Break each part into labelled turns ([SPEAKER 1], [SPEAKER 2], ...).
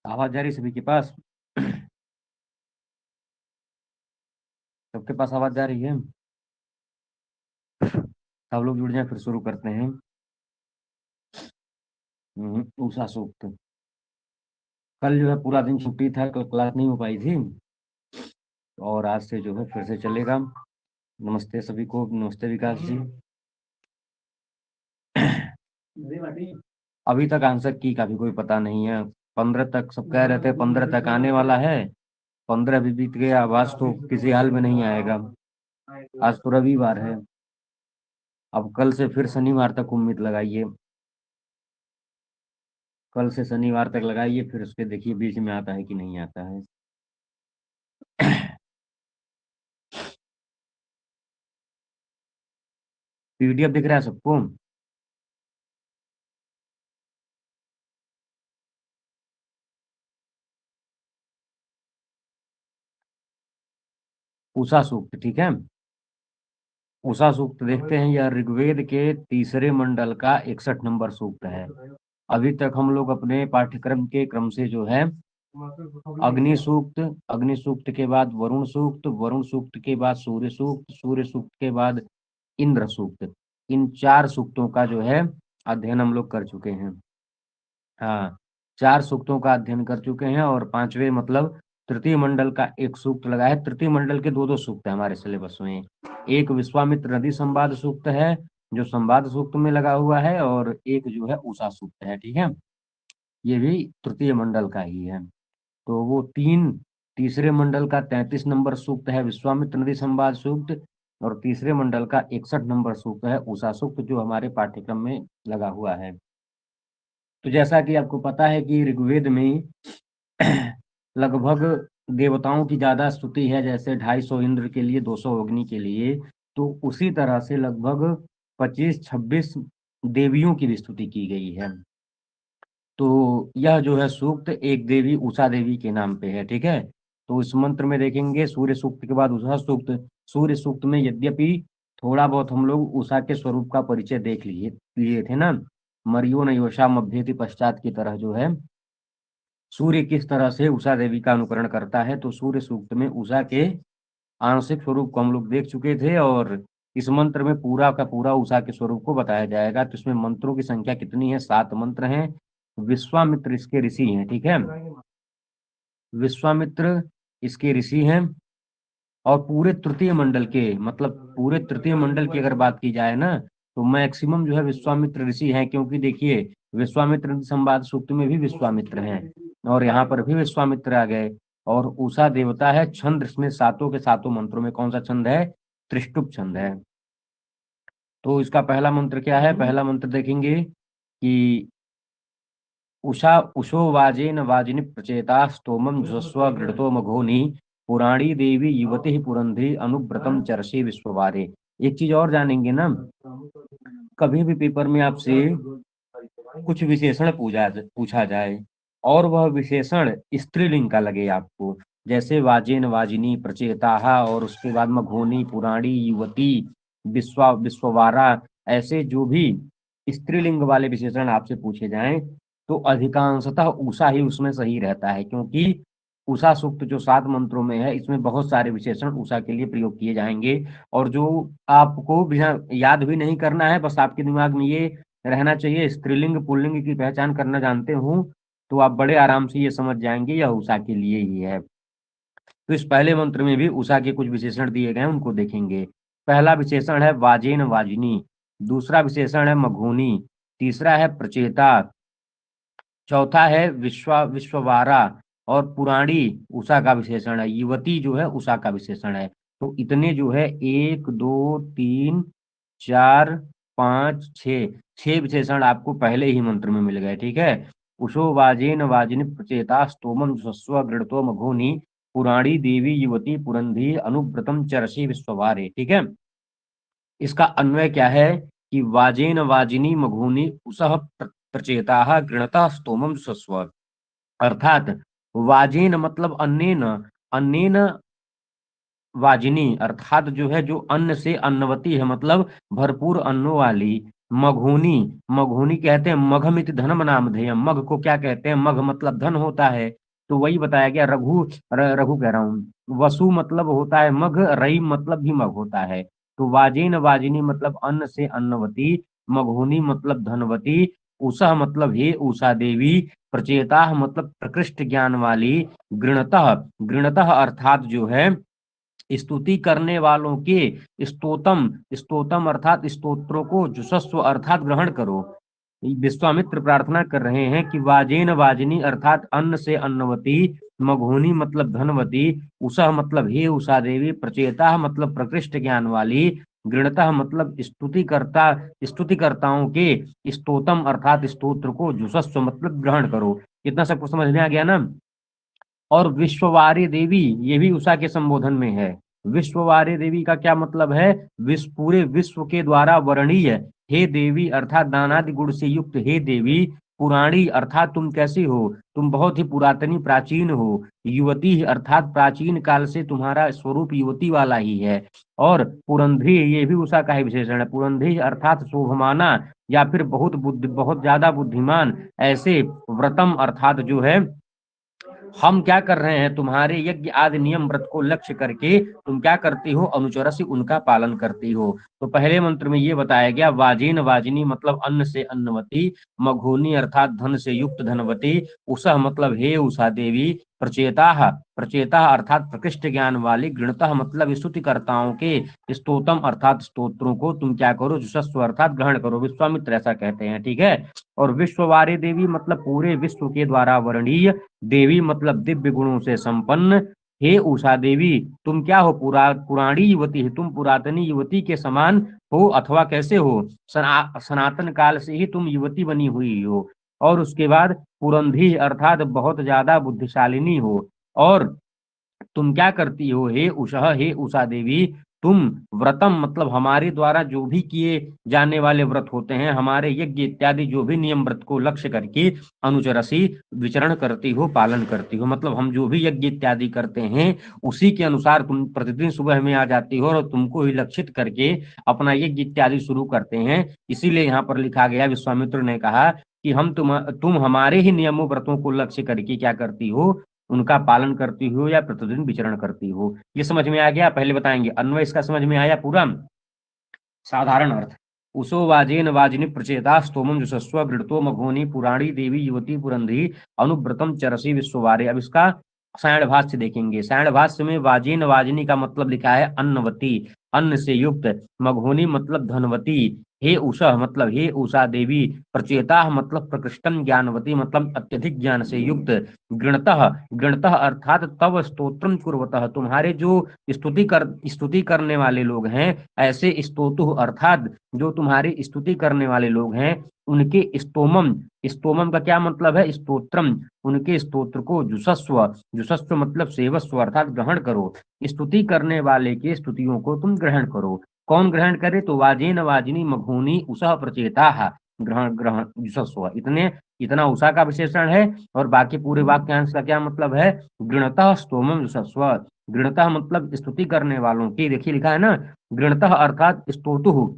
[SPEAKER 1] आवाज जा रही सभी के पास? सबके पास आवाज जा रही है? सब लोग जुड़ जाए फिर शुरू करते हैं। उषा सूक्त। कल जो है पूरा दिन छुट्टी था, कल क्लास नहीं हो पाई थी। और आज से जो है फिर से चलेगा। नमस्ते सभी को, नमस्ते विकास जी। अभी तक आंसर की का भी कोई पता नहीं है। 15 तक सब कह रहे थे, 15 तक आने वाला है। 15 भी बीत गया, आज तो किसी हाल में नहीं आएगा। आज तो रविवार है। अब कल से फिर शनिवार तक उम्मीद लगाइए। कल से शनिवार तक लगाइए, फिर उसके देखिए बीच में आता है कि नहीं आता है। पीडीएफ दिख रहा है सबको? उषा सूक्त, ठीक है। उषा सूक्त देखते हैं, यह ऋग्वेद के तीसरे मंडल का 61 नंबर सूक्त है। अभी तक हम लोग अपने पाठ्यक्रम के क्रम से जो है अग्नि सूक्त, अग्नि सूक्त के बाद वरुण सूक्त, वरुण सूक्त के बाद सूर्य सूक्त, सूर्य सूक्त के बाद इंद्र सूक्त, इन 4 सूक्तों का जो है अध्ययन हम लोग कर चुके हैं। हाँ, 4 सूक्तों का अध्ययन कर चुके हैं और पांचवें मतलब तृतीय मंडल का एक सूक्त लगा है। तृतीय मंडल के दो दो सूक्त है हमारे सिलेबस में। एक विश्वामित्र नदी संवाद सूक्त है जो संवाद सूक्त में लगा हुआ है, और एक जो है उषा सूक्त है, ठीक है। ये भी तृतीय मंडल का ही है। तो वो तीसरे मंडल का 33 नंबर सूक्त है विश्वामित्र नदी संवाद सूक्त, और तीसरे मंडल का 61 नंबर सूक्त है उषा सूक्त, जो हमारे पाठ्यक्रम में लगा हुआ है। तो जैसा कि आपको पता है कि ऋग्वेद में लगभग देवताओं की ज्यादा स्तुति है, जैसे 250 इंद्र के लिए, 200 अग्नि के लिए। तो उसी तरह से लगभग 25-26 देवियों की भी स्तुति की गई है। तो यह जो है सूक्त एक देवी उषा देवी के नाम पे है, ठीक है। तो इस मंत्र में देखेंगे सूर्य सूक्त के बाद उषा सूक्त। सूर्य सूक्त में यद्यपि थोड़ा बहुत हम लोग उषा के स्वरूप का परिचय देख लिए लिए थे ना, मरियो न योषा मभ्येति पश्चात की तरह जो है सूर्य किस तरह से उषा देवी का अनुकरण करता है, तो सूर्य सूक्त में उषा के आंशिक स्वरूप को हम लोग देख चुके थे। और इस मंत्र में पूरा का पूरा उषा के स्वरूप को बताया जाएगा। तो इसमें मंत्रों की संख्या कितनी है? 7 मंत्र हैं। विश्वामित्र इसके ऋषि हैं, ठीक है। विश्वामित्र इसके ऋषि हैं। और पूरे तृतीय मंडल के, मतलब पूरे तृतीय मंडल की अगर बात की जाए ना, तो मैक्सिमम जो है विश्वामित्र ऋषि हैं, क्योंकि देखिए विश्वामित्र संवाद सूक्त में भी विश्वामित्र हैं, और यहाँ पर भी विश्वामित्र आ गए। और उषा देवता है। छंद इसमें सातों के सातों मंत्रों में कौन सा छंद है? त्रिष्टुप छंद है। तो इसका पहला मंत्र क्या है? पहला मंत्र देखेंगे कि उषा उषो वाजेन वाजिनी प्रचेता स्तोमं जुषस्व गृणतो मघोनी पुराणी देवी युवती पुरंधरी अनुव्रतम चरसी विश्ववारे। एक चीज और जानेंगे ना, कभी भी पेपर में आपसे कुछ विशेषण पूछा जाए और वह विशेषण स्त्रीलिंग का लगे आपको, जैसे वाजेन वाजिनी प्रचेताहा, और उसके बाद मघोनी पुराणी युवती विश्ववारा, ऐसे जो भी स्त्रीलिंग वाले विशेषण आपसे पूछे जाएं, तो अधिकांशतः उषा ही उसमें सही रहता है, क्योंकि उषा सूक्त जो 7 मंत्रों में है, इसमें बहुत सारे विशेषण उषा के लिए प्रयोग किए जाएंगे। और जो आपको बिना याद भी नहीं करना है, बस आपके दिमाग में ये रहना चाहिए, स्त्रीलिंग पुल्लिंग की पहचान करना जानते हो, तो आप बड़े आराम से ये समझ जाएंगे यह उषा के लिए ही है। तो इस पहले मंत्र में भी उषा के कुछ विशेषण दिए गए हैं, उनको देखेंगे। पहला विशेषण है वाजेन वाजिनी, दूसरा विशेषण है मघोनी, तीसरा है प्रचेता, चौथा है विश्ववारा, और पुराणी उषा का विशेषण है, युवती जो है उषा का विशेषण है। तो इतने जो है 1 2 3 4 5 6, 6 विशेषण आपको पहले ही मंत्र में मिल गए, ठीक है। उषो वाजेन वाजिनी प्रचेता स्तोमम स्वस्व गृणतो मघोनी पुराणी देवी युवती पुरंधी अनुव्रतम चरसी विश्ववारे, ठीक है। इसका अन्वय क्या है कि वाजेन वाजिनी मघोनी उसह प्रचेता गृणता स्तोमम स्वस्व, अर्थात वाजेन मतलब अन्नेन, अन्नेन वाजिनी अर्थात जो है जो अन्न से अन्नवती है, मतलब भरपूर अन्नों वाली, मघोनी, मघोनी कहते हैं मघमित धनम नामधेयम, मघ को क्या कहते हैं, मघ मतलब धन होता है, तो वही बताया गया। रघु, रघु कह रहा हूँ, वसु मतलब होता है मघ, रई मतलब भी मघ होता है। तो वाजेन वाजिनी मतलब अन्न से अन्नवती, मघोनी मतलब धनवती, उषा मतलब हे उषा देवी, प्रचेता मतलब प्रकृष्ट ज्ञान वाली, गृणतः, गृणतः अर्थात जो है स्तुति करने वालों के, स्तोतम, स्तोतम अर्थात स्तोत्रों को, जुषस्व अर्थात ग्रहण करो। विश्वामित्र प्रार्थना कर रहे हैं कि वाजेन वाजिनी अर्थात अन्न से अन्नवती, मघोनी मतलब धनवती, उषा मतलब हे उषा देवी, प्रचेता मतलब प्रकृष्ट ज्ञान वाली, गृणतः मतलब स्तुतिकर्ता, स्तुतिकर्ताओं के, स्तोतम अर्थात स्तोत्र को, जुषस्व मतलब ग्रहण करो। इतना सबको समझ में आ गया ना। और विश्ववारी देवी, ये भी उषा के संबोधन में है। विश्ववारी देवी का क्या मतलब है, विश्व, पूरे विश्व के द्वारा वर्णीय, हे देवी अर्थात दानादि गुण से युक्त हे देवी, पुराणी अर्थात तुम कैसी हो, तुम बहुत ही पुरातनी प्राचीन हो, युवती अर्थात प्राचीन काल से तुम्हारा स्वरूप युवती वाला ही है, और पुरंधी, ये भी उषा का ही विशेषण है, पुरंधी अर्थात शोभमाना, या फिर बहुत बुद्धि, बहुत ज्यादा बुद्धिमान, ऐसे व्रतम अर्थात जो है हम क्या कर रहे हैं, तुम्हारे यज्ञ आदि नियम व्रत को लक्ष्य करके तुम क्या करती हो, अनुचरसी उनका पालन करती हो। तो पहले मंत्र में ये बताया गया, वाजिन वाजिनी मतलब अन्न से अन्नवती, मघोनी अर्थात धन से युक्त धनवती, उषा मतलब हे उषा देवी, प्रचेता, प्रचेता अर्थात प्रकृष्ट ज्ञान वाली, गृणतः मतलब स्तुतिकर्ताओं के, स्तोतम अर्थात स्तोत्रों को तुम क्या करो, जुषस्व अर्थात ग्रहण करो। विश्वामित्र ऐसा कहते हैं, ठीक है। और विश्ववारी देवी मतलब पूरे विश्व के द्वारा वर्णीय, देवी मतलब दिव्य गुणों से संपन्न, हे उषा देवी तुम क्या हो, पुराणी युवती है, तुम पुरातनी युवती के समान हो, अथवा कैसे हो, सनातन काल से ही तुम युवती बनी हुई हो। और उसके बाद पुरंधी अर्थात बहुत ज्यादा बुद्धिशालिनी हो। और तुम क्या करती हो, हे उषा, हे उषा देवी, तुम व्रतम मतलब हमारे द्वारा जो भी किए जाने वाले व्रत होते हैं, हमारे यज्ञ इत्यादि जो भी नियम व्रत को लक्ष्य करके अनुचरसी विचरण करती हो, पालन करती हो। मतलब हम जो भी यज्ञ इत्यादि करते हैं उसी के अनुसार तुम प्रतिदिन सुबह में आ जाती हो और तुमको ही लक्षित करके अपना यज्ञ इत्यादि शुरू करते हैं। इसीलिए यहाँ पर लिखा गया, विश्वामित्र ने कहा कि हम तुम हमारे ही नियमों व्रतों को लक्ष्य करके क्या करती हो, उनका पालन करती हो या प्रतिदिन विचरण करती हो। ये समझ में आ गया। पहले बताएंगे अन्वय, इसका समझ में आया पूरा। साधारण अर्थ, उषो वाजेन वाजिनी प्रचेता स्तोमम जुषस्व गृणतो मघोनी पुराणी देवी युवती पुरंधी अनुव्रतम चरसी विश्ववारे। अब इसका सायण भाष्य देखेंगे। सायण भाष्य में वाजेन वाजिनी का मतलब लिखा है अन्नवती, अन्न से युक्त, मघोनी मतलब धनवती, हे उषा मतलब हे उषा देवी, प्रचेता मतलब प्रकृष्टम ज्ञानवती मतलब अत्यधिक ज्ञान से युक्त, गृणतः, गृणतः अर्थात तव स्तोत्रम कुर्वतः तुम्हारे जो स्तुति करने वाले लोग हैं, ऐसे स्तोतु अर्थात जो तुम्हारी स्तुति करने वाले लोग हैं उनके स्तोमम, स्तोमम का क्या मतलब है, स्तोत्रम, उनके स्तोत्र को जुषस्व, जुषस्व मतलब सेवस्व अर्थात ग्रहण करो, स्तुति करने वाले के स्तुतियों को तुम ग्रहण करो। कौन ग्रहण करे, तो वाजेन वाजिनी मघोनी उषा प्रचेता, ग्रहण, ग्रहण जुषस्व, इतने, इतना उषा का विशेषण है। और बाकी पूरे वाक्यांश का क्या मतलब है, गृणतः स्तोमम जुषस्व, गृणतः मतलब स्तुति करने वालों की, देखिए लिखा है ना, गृणतः अर्थात स्तोतु,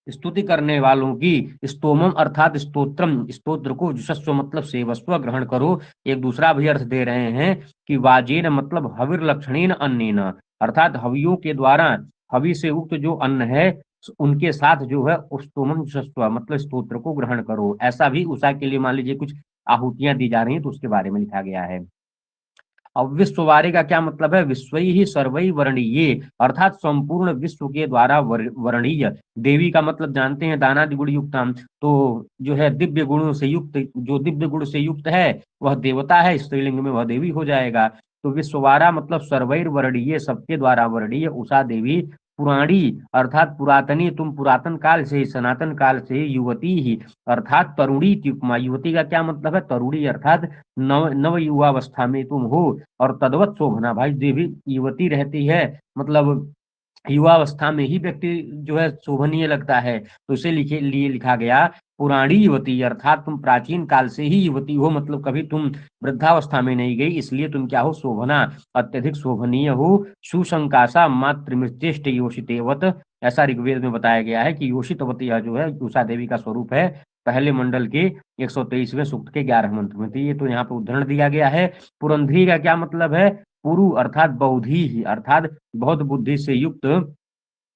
[SPEAKER 1] स्तुति करने वालों की, स्तोमम अर्थात स्तोत्रम, स्तोत्र को, जुषस्व मतलब सेवस्व ग्रहण करो। एक दूसरा भी अर्थ दे रहे हैं कि वाजेन मतलब हविर लक्षणीन अन्नेन, अर्थात हवियों के द्वारा, हवि से उक्त जो अन्न है उनके साथ जो है स्तोमम जुषस्व मतलब स्तोत्र को ग्रहण करो। ऐसा भी उषा के लिए मान लीजिए कुछ आहुतियां दी जा रही हैं तो उसके बारे में लिखा गया है। अब विश्ववारी का क्या मतलब है, विश्वई ही सर्वई वर्णीय अर्थात संपूर्ण विश्व के द्वारा वर्णीय। देवी का मतलब जानते हैं दानादि गुण युक्तम, तो जो है दिव्य गुणों से युक्त, जो दिव्य गुण से युक्त है वह देवता है, स्त्रीलिंग में वह देवी हो जाएगा। तो विश्ववारा मतलब सर्वैर वर्णीय, सबके द्वारा वर्णीय उषा देवी, पुराणी अर्थात पुरातनी, तुम पुरातन काल से, सनातन काल से, युवती ही अर्थात तरुणी की उपमा, युवती का क्या मतलब है, तरुणी अर्थात नव नव युवावस्था में तुम हो। और तद्वत शोभना, भाई देवी युवती रहती है मतलब युवावस्था में ही व्यक्ति जो है शोभनीय लगता है, तो इसे लिखे लिए लिखा गया पुराणी युवती अर्थात तुम प्राचीन काल से ही युवती हो, मतलब कभी तुम वृद्धावस्था में नहीं गई, इसलिए तुम क्या हो, शोभना, अत्यधिक शोभनीय हो। सुशंकासा मातृ योषितेवत, ऐसा ऋग्वेद में बताया गया है कि योषितवती यह जो है उषा देवी का स्वरूप है, पहले मंडल के 123वें सूक्त के 11 मंत्र में। तो ये तो यहाँ पे उदाहरण दिया गया है। पुरंधरी का क्या मतलब है? पुरु अर्थात बौधि, अर्थात बहुत बुद्धि से युक्त,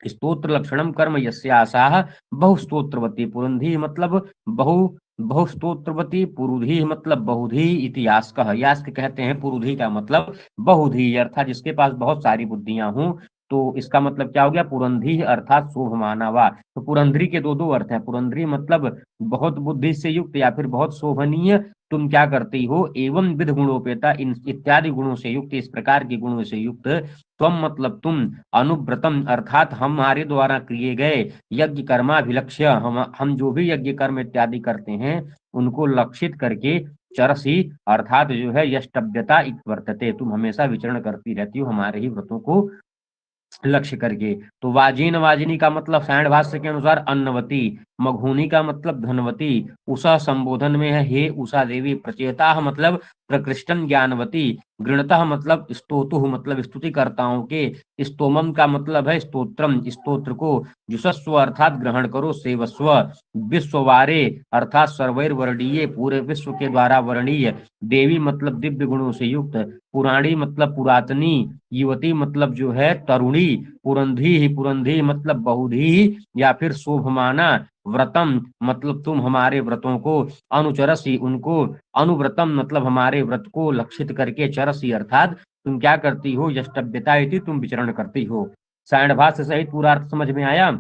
[SPEAKER 1] स्तोत्र लक्षणम कर्म यस्यासाह बहुस्तोत्रवती। पुरुंधी मतलब बहु बहुस्तोत्रवती, पुरुधी मतलब बहुधी इति यास्कः। यास्क कहते हैं पुरुधी का मतलब बहुधी, अर्थात जिसके पास बहुत सारी बुद्धियां हों। तो इसका मतलब क्या हो गया? पुरंधी अर्थात शोभमाना वा। तो पुरंधरी के दो दो अर्थ है। पुरंधरी मतलब बहुत बुद्धि से युक्त या फिर बहुत शोभनीय। तुम क्या करती हो? एवं विध गुणोपेता, इन इत्यादि गुणों से युक्त, इस प्रकार के गुणों से युक्त। त्वम मतलब तुम, अनुव्रतम अर्थात हमारे द्वारा किए गए यज्ञ कर्माभिलक्ष्य, हम जो भी यज्ञ कर्म इत्यादि करते हैं उनको लक्षित करके, चरसी अर्थात जो है यष्टव्यता वर्तते, तुम हमेशा विचरण करती रहती हो हमारे ही व्रतों को लक्ष्य करके। तो वाजीन वाजिनी का मतलब सायण भाष्य के अनुसार अन्नवती, मघुनी का मतलब धनवती, उषा संबोधन में है हे उषा देवी, प्रचेता मतलब प्रकृष्टन ज्ञानवती, गृणतः मतलब स्तोतु मतलब स्तुतिकर्ताओं के, स्तोमम का मतलब है स्तोत्रम स्तोत्र को, जुषस्व अर्थात ग्रहण करो, सेवस्व, विश्ववारे अर्थात सर्वैर वर्णीय पूरे विश्व के द्वारा वर्णीय, देवी मतलब दिव्य गुणों से युक्त, पुराणी मतलब पुरातनी, युवती मतलब जो है तरुणी, पुरंधी ही पुरंधी मतलब बहुधी या फिर शोभमाना, व्रतम मतलब तुम हमारे व्रतों को, अनुचरसी उनको, अनुव्रतम मतलब हमारे व्रत को लक्षित करके, चरसी अर्थात तुम क्या करती हो, यष्टव्यता इति तुम विचरण करती हो। सायण भाष्य सहित पूरा अर्थ समझ में आया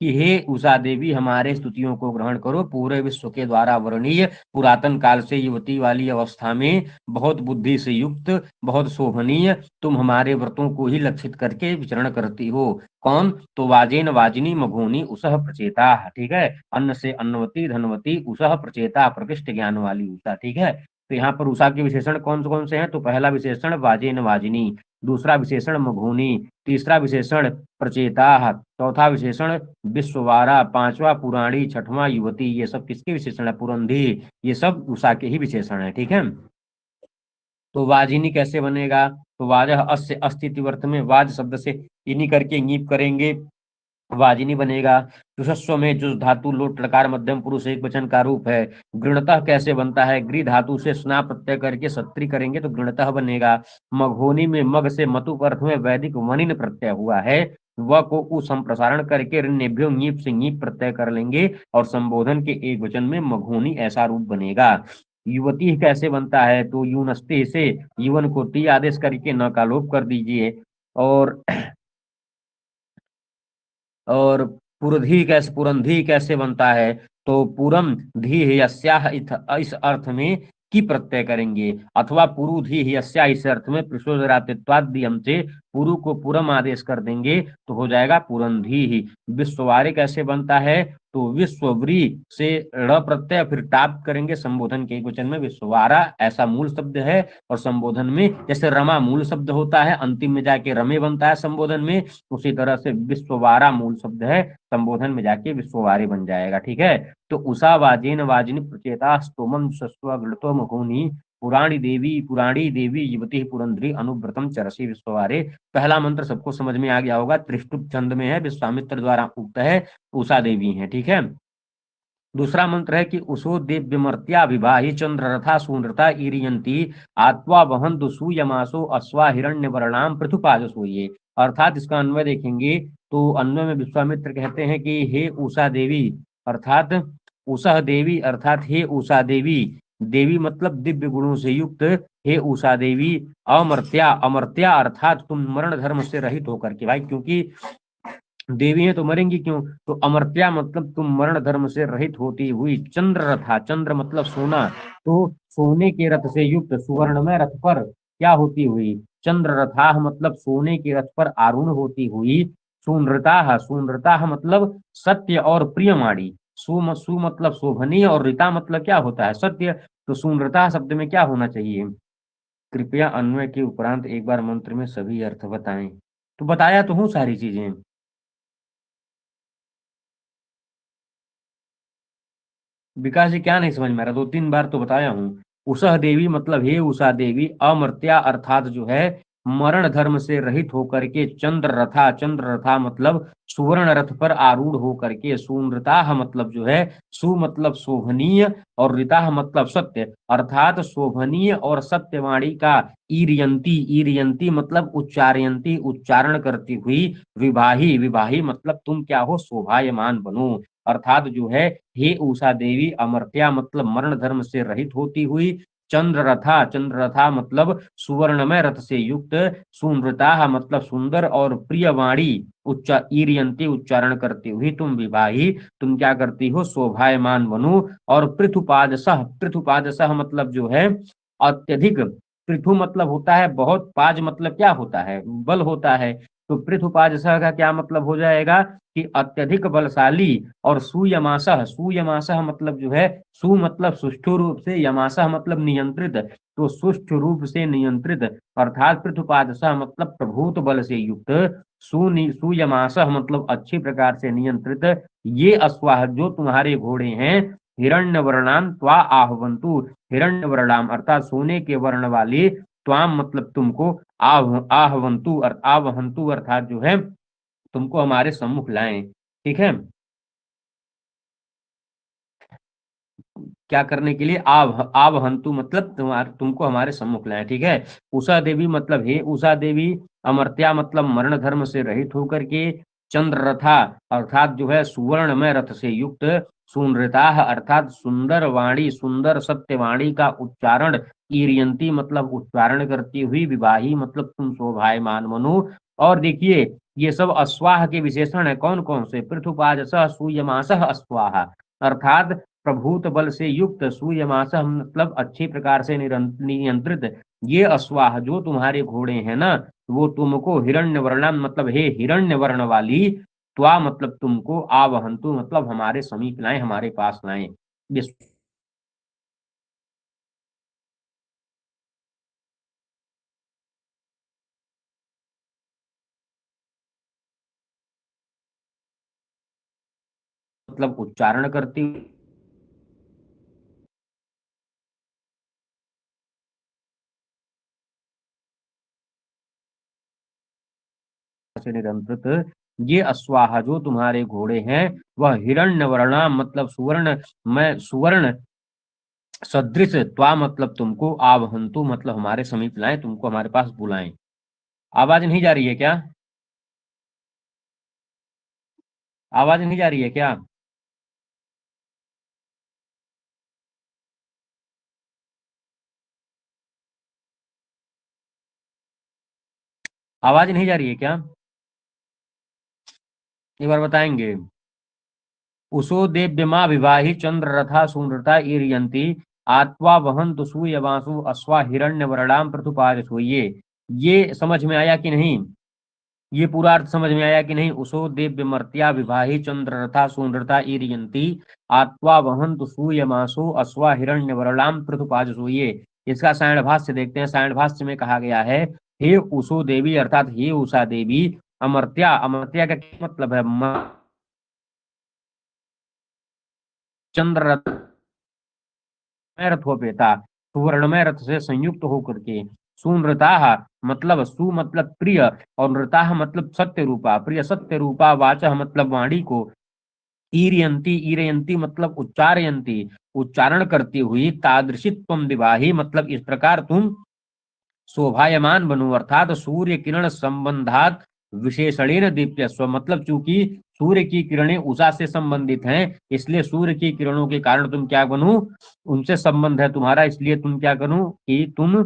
[SPEAKER 1] कि हे उषा देवी हमारे स्तुतियों को ग्रहण करो, पूरे विश्व के द्वारा वर्णीय, पुरातन काल से युवती वाली अवस्था में बहुत बुद्धि से युक्त, बहुत शोभनीय, तुम हमारे व्रतों को ही लक्षित करके विचरण करती हो। कौन? तो वाजेन वाजिनी मघोनी उषः प्रचेता, ठीक है, अन्न से अन्नवती धनवती उषः प्रचेता, प्रकृष्ट ज्ञान वाली उषा, ठीक है। तो यहाँ पर उषा के विशेषण कौन से हैं? तो पहला विशेषण वाजेन वाजिनी, दूसरा विशेषण मघोनी, तीसरा विशेषण प्रचेता, चौथा विशेषण विश्ववारा, पांचवा पुराणी, छठवां युवती। ये सब किसके विशेषण है? पुरंधी। ये सब उषा के ही विशेषण है, ठीक है। तो वाजिनी कैसे बनेगा? तो वाजह अस्य अस्तित्वर्थ में वाज शब्द से इन्हीं करके नीप करेंगे, वाजिनी बनेगा। चुषस्व में चुष धातु लोट लकार मध्यम पुरुष एक वचन का रूप है। गृणतः कैसे बनता है? गृह धातु से स्ना प्रत्यय करके सत्री करेंगे तो गृणतः बनेगा। मघोनी में मग से मतु अर्थ में वैदिक वनिन प्रत्यय हुआ है, व को उ संप्रसारण करके ऋण्यभ्यो नीप से नीप प्रत्यय कर लेंगे और संबोधन के एक वचन में मघोनी ऐसा रूप बनेगा। युवती कैसे बनता है? तो यूनस्ते से युवन को टी आदेश करके न का लोप कर दीजिए। और पुरंधी कैसे बनता है? तो पुरम धी यस्याह इस अर्थ में की प्रत्यय करेंगे, अथवा पुरु धी यस्या इस अर्थ में प्रसोदरातित्वाद्यम से पुरु को पुरम आदेश कर देंगे तो हो जाएगा पुरंधी ही। विश्ववारे कैसे बनता है? तो विश्वव्री से ड़ प्रत्यय फिर टाप करेंगे संबोधन के एक वचन में, विश्ववारा ऐसा मूल शब्द है। और संबोधन में जैसे रमा मूल शब्द होता है, अंतिम में जाके रमे बनता है संबोधन में, उसी तरह से विश्ववारा मूल शब्द है, संबोधन में जाके विश्ववारे बन जाएगा, ठीक है। तो उषा वाजेन वाजिनी प्रचेता स्तोमम सस्व गृतो मघोनी पुराणी देवी युवती पुरंदरी अनुव्रतम चरसी विश्ववारे। पहला मंत्र सबको समझ में आ गया होगा, त्रिष्टुप छंद में है, विश्वामित्र द्वारा उक्त है, उषा देवी है, ठीक है। दूसरा मंत्र है कि उसो दिव्यमर्त्या विवाही चंद्र रथा सूनृता ईरियंती आत्वा वहन दुसूयमासो अश्वा हिरण्य वर्णाम पृथुपाज सोइए। अर्थात इसका अन्वय देखेंगे तो अन्वय में विश्वामित्र कहते हैं कि हे उषा देवी, अर्थात उषा देवी अर्थात हे उषा देवी, देवी मतलब दिव्य गुणों से युक्त, हे उषा देवी, अमर्त्या अमर्त्या अर्थात तुम मरण धर्म से रहित होकर के, भाई क्योंकि देवी है तो मरेंगी क्यों? तो अमर्त्या मतलब तुम मरण धर्म से रहित होती हुई, चंद्र रथा, चंद्र मतलब सोना, तो सोने के रथ से युक्त सुवर्णमय रथ पर क्या होती हुई? चंद्र रथा मतलब सोने के रथ पर आरूढ़ होती हुई, सुनृता, सुनृता मतलब सत्य और प्रियमाणी, सु मतलब शोभनीय और ऋता मतलब क्या होता है? सत्य। तो सुनृता शब्द में क्या होना चाहिए? कृपया अन्वय के उपरांत एक बार मंत्र में सभी अर्थ बताएं। तो बताया तो हूँ सारी चीजें। विकास जी क्या नहीं समझ में आ रहा? दो तीन बार तो बताया हूँ। उषा देवी मतलब हे उषा देवी, अमर्त्या अर्थात जो है मरण धर्म से रहित होकर के चंद्र रथा मतलब सुवर्ण रथ पर आरूढ़ होकर के, सुनृता मतलब जो है सु मतलब शोभनीय और ऋता मतलब सत्य, अर्थात शोभनीय और सत्यवाणी का ईरियंती, ईरियंती मतलब उच्चारयंती उच्चारण करती हुई, विवाही, विवाही मतलब तुम क्या हो, शोभायमान बनो, अर्थात जो है हे उषा देवी, अमर्त्या मतलब मरण धर्म से रहित होती हुई, चंद्ररथा, चंद्ररथा मतलब सुवर्णमय रथ से युक्त, सुनृता मतलब सुंदर और प्रियवाणी ईरियंती उच्चारण करती हुई तुम विवाही, तुम क्या करती हो, शोभायमान बनो। और पृथुपादसह, पृथुपादसह मतलब जो है अत्यधिक, पृथु मतलब होता है बहुत, पाज मतलब क्या होता है, बल होता है, तो पृथुपादसह का क्या मतलब हो जाएगा कि अत्यधिक बलशाली, और सुयमासह, सुयमासह मतलब जो है सु मतलब सुष्ठु रूप से, यमासह मतलब नियंत्रित, तो सुष्ठु रूप से नियंत्रित, अर्थात पृथुपादसह मतलब प्रभुत बल से युक्त, सुयमासह मतलब अच्छी प्रकार से नियंत्रित, ये अश्वाह जो तुम्हारे घोड़े हैं, हिरण्य वर्णाम त्वा आहवंतु, हिरण्य वर्णाम अर्थात सोने के वर्ण वाले, त्वाम मतलब तुमको, आहवंतु आवहंतु अर्थात जो है तुमको हमारे सम्मुख लाएं, ठीक है, क्या करने के लिए, आवहंतु मतलब तुमको हमारे सम्मुख लाएं, ठीक है। उषा देवी मतलब हे उषा देवी, अमर्त्या मतलब मरण धर्म से रहित होकर के, चंद्र रथा अर्थात जो है सुवर्णमय रथ से युक्त, सुनृता अर्थात सुंदर वाणी, सुंदर सत्यवाणी का उच्चारण, ईरियंती मतलब उच्चारण करती हुई, विवाही मतलब तुम शोभायमान मनु। और देखिए ये सब अश्वाह के विशेषण है, कौन कौन से, पृथुपाजसः सूयमासः अश्वाह, अर्थात प्रभुत बल से युक्त, सूयमासः मतलब अच्छी प्रकार से नियंत्रित, ये अश्वाह जो तुम्हारे घोड़े हैं ना, वो तुमको हिरण्य वर्णम मतलब हे हिरण्य वर्ण वाली, त्वा मतलब तुमको, आवहंतु मतलब हमारे समीप लाए, हमारे पास लाए, ये मतलब उच्चारण करती से नियंत्रित, ये अश्वाह जो तुम्हारे घोड़े हैं, वह हिरण्य वर्णा मतलब सुवर्ण, मैं सुवर्ण सदृश, त्वा मतलब तुमको, आवहंतु मतलब हमारे समीप लाएं, तुमको हमारे पास बुलाएं। आवाज नहीं जा रही है क्या, आवाज नहीं जा रही है क्या, आवाज नहीं जा रही है क्या, एक बार बताएंगे। उषो देव्यमा विवाहि चंद्र रथा सुनृता ईरियंती, आत्वा वहंतु सूयवासु अश्वा हिरण्य वरणाम पृथुपादसु, ये समझ में आया कि नहीं, ये पूरा अर्थ समझ में आया कि नहीं, उसो दिव्य मर्त्या विवाही चंद्र रथा सुनृता ईरियंती, आत्वा वहंतु सूयमासो अश्वा हिरण्य वरणाम पृथुपादसु, ये इसका सायण भाष्य देखते हैं। सायण भाष्य में कहा गया है, हे उषो देवी अर्थात हे उषा देवी, अमर्त्या, अमर्त्या का क्या मतलब है, चंद्र रथ में रथोपेता, सुवर्णमय रथ से संयुक्त होकर के, सुनृता मतलब सु मतलब प्रिय, और नृता मतलब सत्य रूपा, प्रिय सत्य रूपा, वाचः मतलब वाणी को, ईरयंती, ईरयंती मतलब उच्चारयंती उच्चारण करती हुई, तादृशित्वम विवाही मतलब इस प्रकार तुम शोभायमान बनो, अर्थात सूर्य किरण संबंधात विशेषणेन दीप्यस्व मतलब चूंकि सूर्य की किरणें उषा से संबंधित हैं, इसलिए सूर्य की किरणों के कारण तुम क्या बनो, उनसे संबंध है तुम्हारा, इसलिए तुम क्या करो कि तुम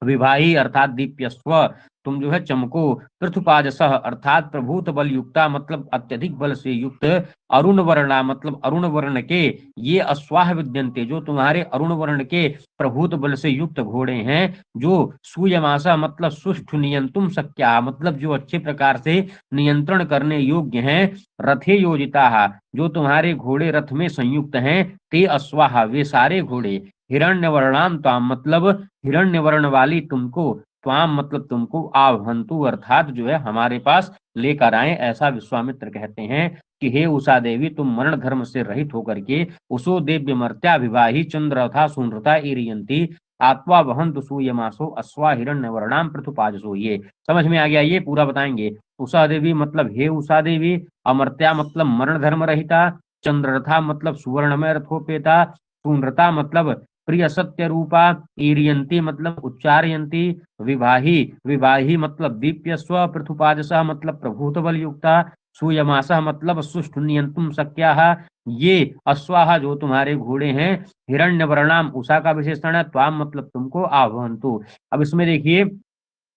[SPEAKER 1] विवाही अर्थात दीप्यस्व, तुम जो है चमको, पृथुपाजसह अर्थात प्रभूत बल युक्ता मतलब अत्यधिक बल से युक्त, अरुण वर्णा मतलब अरुण वर्ण के, ये अश्वाह विद्यंते जो तुम्हारे अरुण वर्ण के प्रभूत बल से युक्त घोड़े हैं, जो सुयमासा मतलब सुष्ठु नियंतुम शक्या मतलब जो अच्छे प्रकार से नियंत्रण करने योग्य हैं, रथे योजिता जो तुम्हारे घोड़े रथ में संयुक्त हैं, ते अश्वाह वे सारे घोड़े, हिरण्य वर्णाम ताम मतलब हिरण्य वर्ण वाली तुमको, त्वाम मतलब तुमको, आवहंतु अर्थात जो है हमारे पास लेकर आए, ऐसा विश्वामित्र कहते हैं कि हे उषा देवी, तुम मरण धर्म से रहित होकर के, उसो देव्य मर्त्या विवाही चंद्र था सुनृता ईरियंती, आत्वा वहंतु सूयमासो अश्वा हिरण्य वर्णाम पृथुपाजसो। ये समझ में आ गया, ये पूरा बताएंगे। उषा देवी मतलब हे उषा देवी, अमर्त्या मतलब मरण धर्म रहिता, चंद्ररथा मतलब सुवर्णमय रथोपेता, सुनरता मतलब प्रिय सत्य रूपा, ईरियंती मतलब उच्चारयंती, विवाही विवाही मतलब दीप्य स्व, पृथुपाजसः मतलब प्रभूत बल युक्ता, सूयमासः मतलब सुष्ठु नियंतुम शक्याः। ये अश्वाहा जो तुम्हारे घोड़े हैं, हिरण्य वर्णाम उषा का विशेषण है, त्वाम मतलब तुमको, आवहंतु। अब इसमें देखिए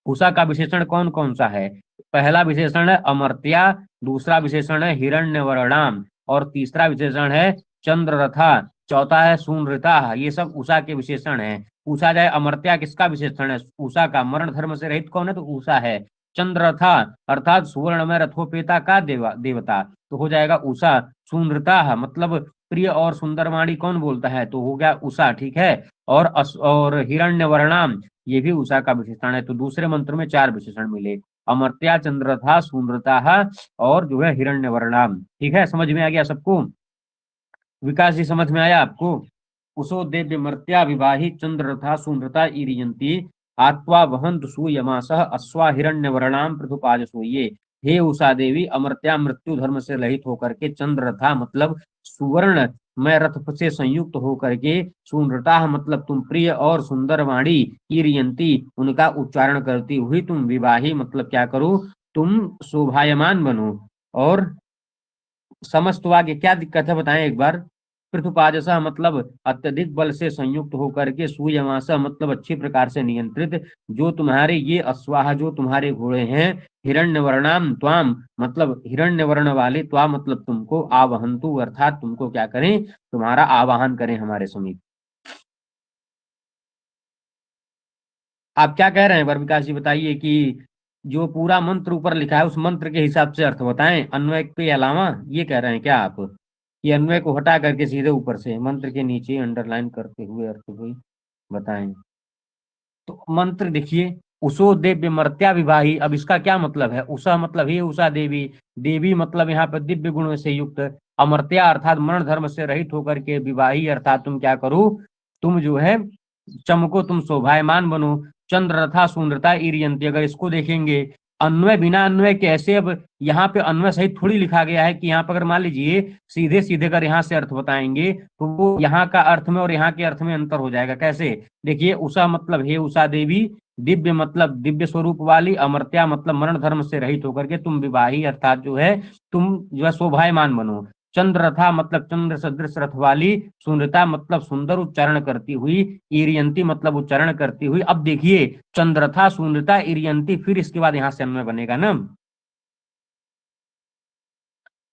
[SPEAKER 1] उषा का विशेषण कौन कौन सा है। पहला विशेषण है अमर्त्या, दूसरा विशेषण है हिरण्यवर्णाम, और तीसरा विशेषण है चंद्ररथा, चौथा है सूनृता। ये सब उषा के विशेषण है। पूछा जाए अमर्त्या किसका विशेषण है, उषा का। मरण धर्म से रहित कौन है, तो उषा है। चंद्ररथा अर्थात सुवर्ण में रथोपेता का देवता, तो हो जाएगा उषा। सूनृता मतलब प्रिय और सुंदर वाणी कौन बोलता है, तो हो गया उषा, ठीक है। और हिरण्य वर्णाम, ये भी उषा का विशेषण है। तो दूसरे मंत्र में 4 विशेषण मिले, अमर्त्या, चंद्रथा, सुनृता और जो है हिरण्य वर्णाम। ठीक है, समझ में आ गया सबको। विकास जी समझ में आया आपको। उसो देव्य मर्त्या विवाही चंद्ररथा सुनृता ईरियंती, आत्वा वहंत सूयमासः अश्वा हिरण्य वर्णाम पृथुपाजसो। ये हे उषा देवी, अमर्त्या मृत्यु धर्म से रहित होकर के, चंद्ररथा मतलब सुवर्ण में रथ से संयुक्त होकर के, सुनृता मतलब तुम प्रिय और सुंदर वाणी, ईरियंती उनका उच्चारण करती हुई तुम, विवाही मतलब क्या करो, तुम शोभायमान बनो। और समझ तो आगे, क्या दिक्कत है बताएं एक बार। पृथुपाजसा मतलब अत्यधिक बल से संयुक्त होकर के, सूयमासा मतलब अच्छी प्रकार से नियंत्रित, जो तुम्हारे ये अश्वाह जो तुम्हारे घोड़े हैं, हिरण्य वर्णाम त्वाम मतलब हिरण्य वर्ण वाले, त्वा मतलब तुमको, आवहंतु अर्थात तुमको क्या करें, तुम्हारा आवाहन करें हमारे समीप। आप क्या कह रहे हैं विकास जी, बताइए कि जो पूरा मंत्र ऊपर लिखा है उस मंत्र के हिसाब से अर्थ बताएं, अन्वय के अलावा, ये कह रहे हैं क्या आप। ये अन्वय को हटा करके सीधे ऊपर से मंत्र के नीचे अंडरलाइन करते हुए अर्थ को बताएं। तो मंत्र देखिए, उषो दिव्य मर्त्या विवाही। अब इसका क्या मतलब है, उषा मतलब हे उषा देवी, देवी मतलब यहाँ पर दिव्य गुणों से युक्त, अमर्त्या अर्थात मरण धर्म से रहित होकर के, विवाही अर्थात तुम क्या करो, तुम जो है चमको, तुम शोभायमान बनो। चंद्र रथा सुंदरता ईरियंती, अगर इसको देखेंगे अन्वय बिना अन्वय के, ऐसे अब यहाँ पे अन्वय सहित थोड़ी लिखा गया है कि यहाँ पर अगर मान लीजिए सीधे सीधे अगर यहाँ से अर्थ बताएंगे तो वो यहाँ का अर्थ में और यहाँ के अर्थ में अंतर हो जाएगा। कैसे, देखिए उषा मतलब हे उषा देवी, दिव्य मतलब दिव्य स्वरूप वाली, अमर्त्या मतलब मरण धर्म से रहित होकर के तुम विवाही अर्थात जो है तुम जो है शोभायमान बनो। चंद्ररथा मतलब चंद्र सदृश रथ वाली, सुंदरता मतलब सुंदर उच्चारण करती हुई, ईरियंती मतलब उच्चारण करती हुई। अब देखिए चंद्रथा सुंदरता ईरियंती, फिर इसके बाद यहां से अन्वय बनेगा ना,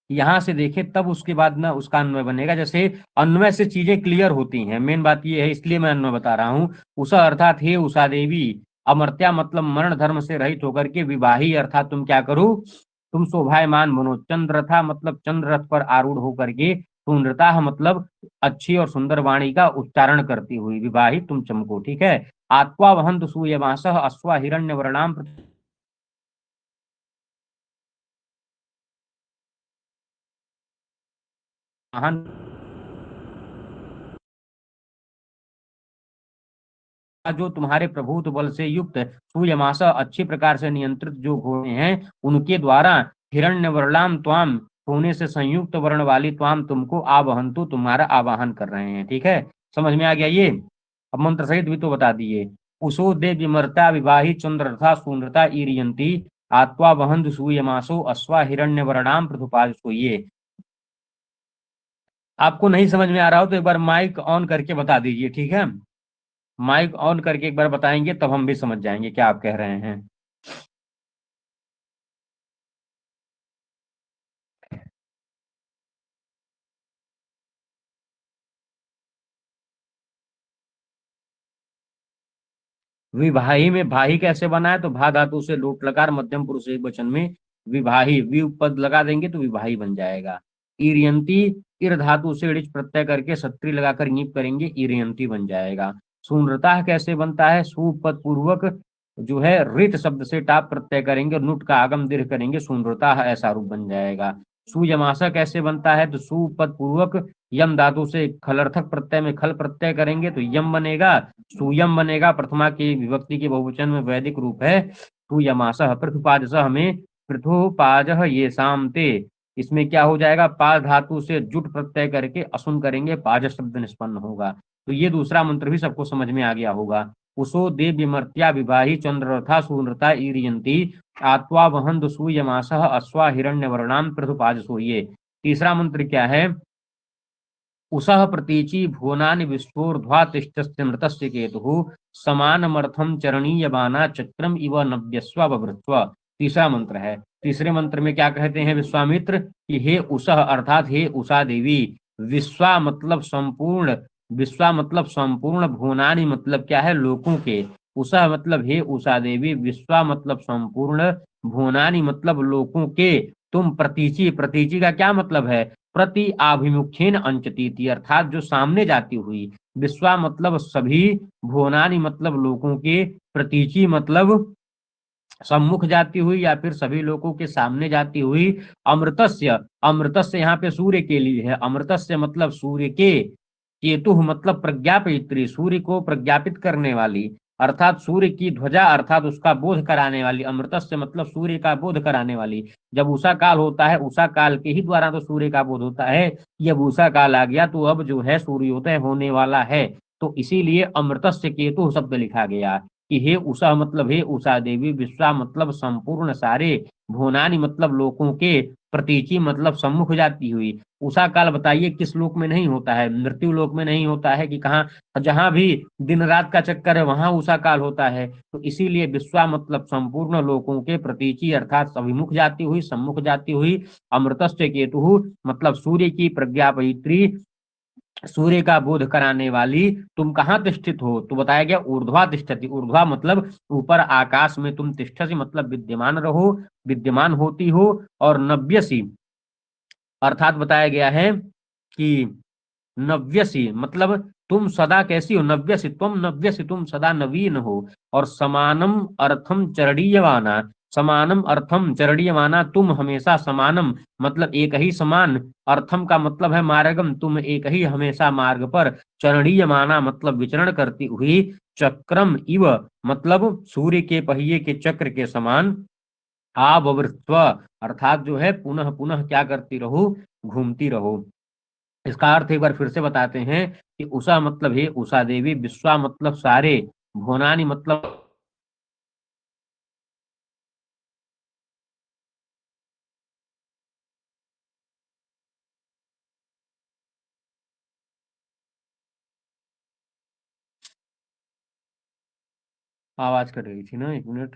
[SPEAKER 1] यहां से देखे तब उसके बाद ना उसका अन्वय बनेगा। जैसे अन्वय से चीजें क्लियर होती हैं, मेन बात ये है, इसलिए मैं अन्वय बता रहा हूं। उषा अर्थात हे उषा देवी, अमर्त्या मतलब मरण धर्म से रहित होकर के, विवाही अर्थात तुम क्या करो, तुम शोभायमान बनो। चंद्रथा मतलब चंद्र रथ पर आरूढ़ होकर के, सुंदरता मतलब अच्छी और सुंदर वाणी का उच्चारण करती हुई, विवाही तुम चमको। ठीक है, आत्वा वहंत सूयमासः अश्वा हिरण्य वर्णाम, जो तुम्हारे प्रभुत्व बल से युक्त सूयमासा अच्छी प्रकार से नियंत्रित जो घोड़े हैं, उनके द्वारा हिरण्य वर्णाम त्वाम सोने से संयुक्त वर्ण वाली त्वाम तुमको, आवहंतु तुम्हारा आवाहन कर रहे हैं। ठीक है, समझ में आ गया ये। अब मंत्र सहित भी तो बता दिए। उषो दे विमर्ता विवाही चंद्रथा सुनरता ईरियंती, आत्वा वहंत सूयमासो अश्वा हिरण्य वर्णाम पृथुपासो। ये आपको नहीं समझ में आ रहा हो तो एक बार माइक ऑन करके बता दीजिए, ठीक है। माइक ऑन करके एक बार बताएंगे तब हम भी समझ जाएंगे क्या आप कह रहे हैं। विवाही में भाही कैसे बना है, तो भा धातु से लोट लकार मध्यम पुरुष एक वचन में विवाही, वि पद लगा देंगे तो विवाही बन जाएगा। ईरियंती, इर धातु से ऋच प्रत्यय करके सत्री लगाकर नीप करेंगे, ईरियंती बन जाएगा। सुनरता कैसे बनता है, सुपद पूर्वक जो है रित शब्द से टाप प्रत्यय करेंगे, नुट का आगम दीर्घ करेंगे, सुनरता ऐसा रूप बन जाएगा। सुयमासा कैसे बनता है, तो सुपद पूर्वक यम धातु से खलर्थक प्रत्यय में खल प्रत्यय करेंगे तो यम बनेगा, सुयम बनेगा। प्रथमा की विभक्ति के बहुवचन में वैदिक रूप है सुयमासः। पृथुपाजसः में पृथुपाजः ये शामते, इसमें क्या हो जाएगा, पाद धातु से जुट प्रत्यय करके असुन करेंगे, पाज शब्द निष्पन्न होगा। तो ये दूसरा मंत्र भी सबको समझ में आ गया होगा। उषो देव विमर्त्या विवाही चंद्ररथा सुनृता ईरियंती आत्वा वहंत सूयमासः अश्वा हिरण्यवर्णाम पृथुपाजसो। ये तीसरा मंत्र क्या है, उषः प्रतीचि भुवनानि विश्वोर्ध्वा तिष्ठस्य मृतस्य केतुः समानमर्थम चरणीयमाना चक्रम इव नव्यस्व बभृत्व। तीसरा मंत्र है। तीसरे मंत्र में क्या कहते हैं विश्वामित्र कि हे उषः अर्थात हे उषा देवी, विश्वा मतलब संपूर्ण, विश्वा मतलब संपूर्ण, भुवनानि मतलब क्या है, लोकों के, उषा मतलब हे उषा देवी, विश्वा मतलब संपूर्ण, भुवनानि मतलब लोकों के, तुम प्रतीचि, प्रतीचि का क्या मतलब है, प्रति आभिमुखेन अंचती, अर्थात जो सामने जाती हुई, विश्वा मतलब सभी, भुवनानि मतलब लोगों के, प्रतीचि मतलब सम्मुख जाती हुई या फिर सभी लोगों के सामने जाती हुई, अमृतस्य, अमृतस्य यहाँ पे सूर्य के लिए है, अमृतस्य मतलब सूर्य के, केतु मतलब प्रज्ञापयित्री, सूर्य को प्रज्ञापित करने वाली, अर्थात सूर्य की ध्वजा अर्थात उसका बोध कराने वाली, अमृतस्य मतलब सूर्य का बोध कराने वाली। जब उषा काल होता है, उषा काल के ही द्वारा तो सूर्य का बोध होता है, जब उषा काल आ गया तो अब जो है सूर्योदय होने वाला है, तो इसीलिए अमृतस्य केतु शब्द लिखा गया कि हे उषा मतलब हे उषा देवी, विश्वा मतलब संपूर्ण सारे, भुवनानि मतलब लोकों के, प्रतीचि मतलब सम्मुख जाती हुई। उषा काल बताइए किस लोक में नहीं होता है, मृत्यु लोक में नहीं होता है कि कहाँ, जहां भी दिन रात का चक्कर है वहां उषा काल होता है। तो इसीलिए विश्वा मतलब संपूर्ण लोकों के, प्रतीचि अर्थात अभिमुख जाती हुई, सम्मुख जाती हुई, अमृतस्य केतु मतलब सूर्य की प्रज्ञापयित्री, सूर्य का बोध कराने वाली, तुम कहाँ तिष्ठित हो, तो बताया गया ऊर्ध्वा तिष्ठति, ऊर्ध्वा मतलब ऊपर आकाश में, तुम तिष्ठति मतलब विद्यमान रहो, विद्यमान होती हो, और नव्यसी अर्थात बताया गया है कि नव्यसी मतलब तुम सदा कैसी हो, नव्यसी तुम, नव्यसी तुम सदा नवीन हो, और समानम अर्थम चरणीयमाना, समानम अर्थम चरणीयमाना तुम हमेशा, समानम मतलब एक ही समान, अर्थम का मतलब है मार्गम, तुम एक ही हमेशा मार्ग पर, चरणीयमाना मतलब विचरण करती हुई, चक्रम इव मतलब सूर्य के पहिए के चक्र के समान, आवृत्व अर्थात जो है पुनः पुनः क्या करती रहो, घूमती रहो। इसका अर्थ एक बार फिर से बताते हैं कि उषा मतलब हे उषा देवी, विश्वा मतलब सारे, भुवनानि मतलब, आवाज कट रही थी ना, एक मिनट।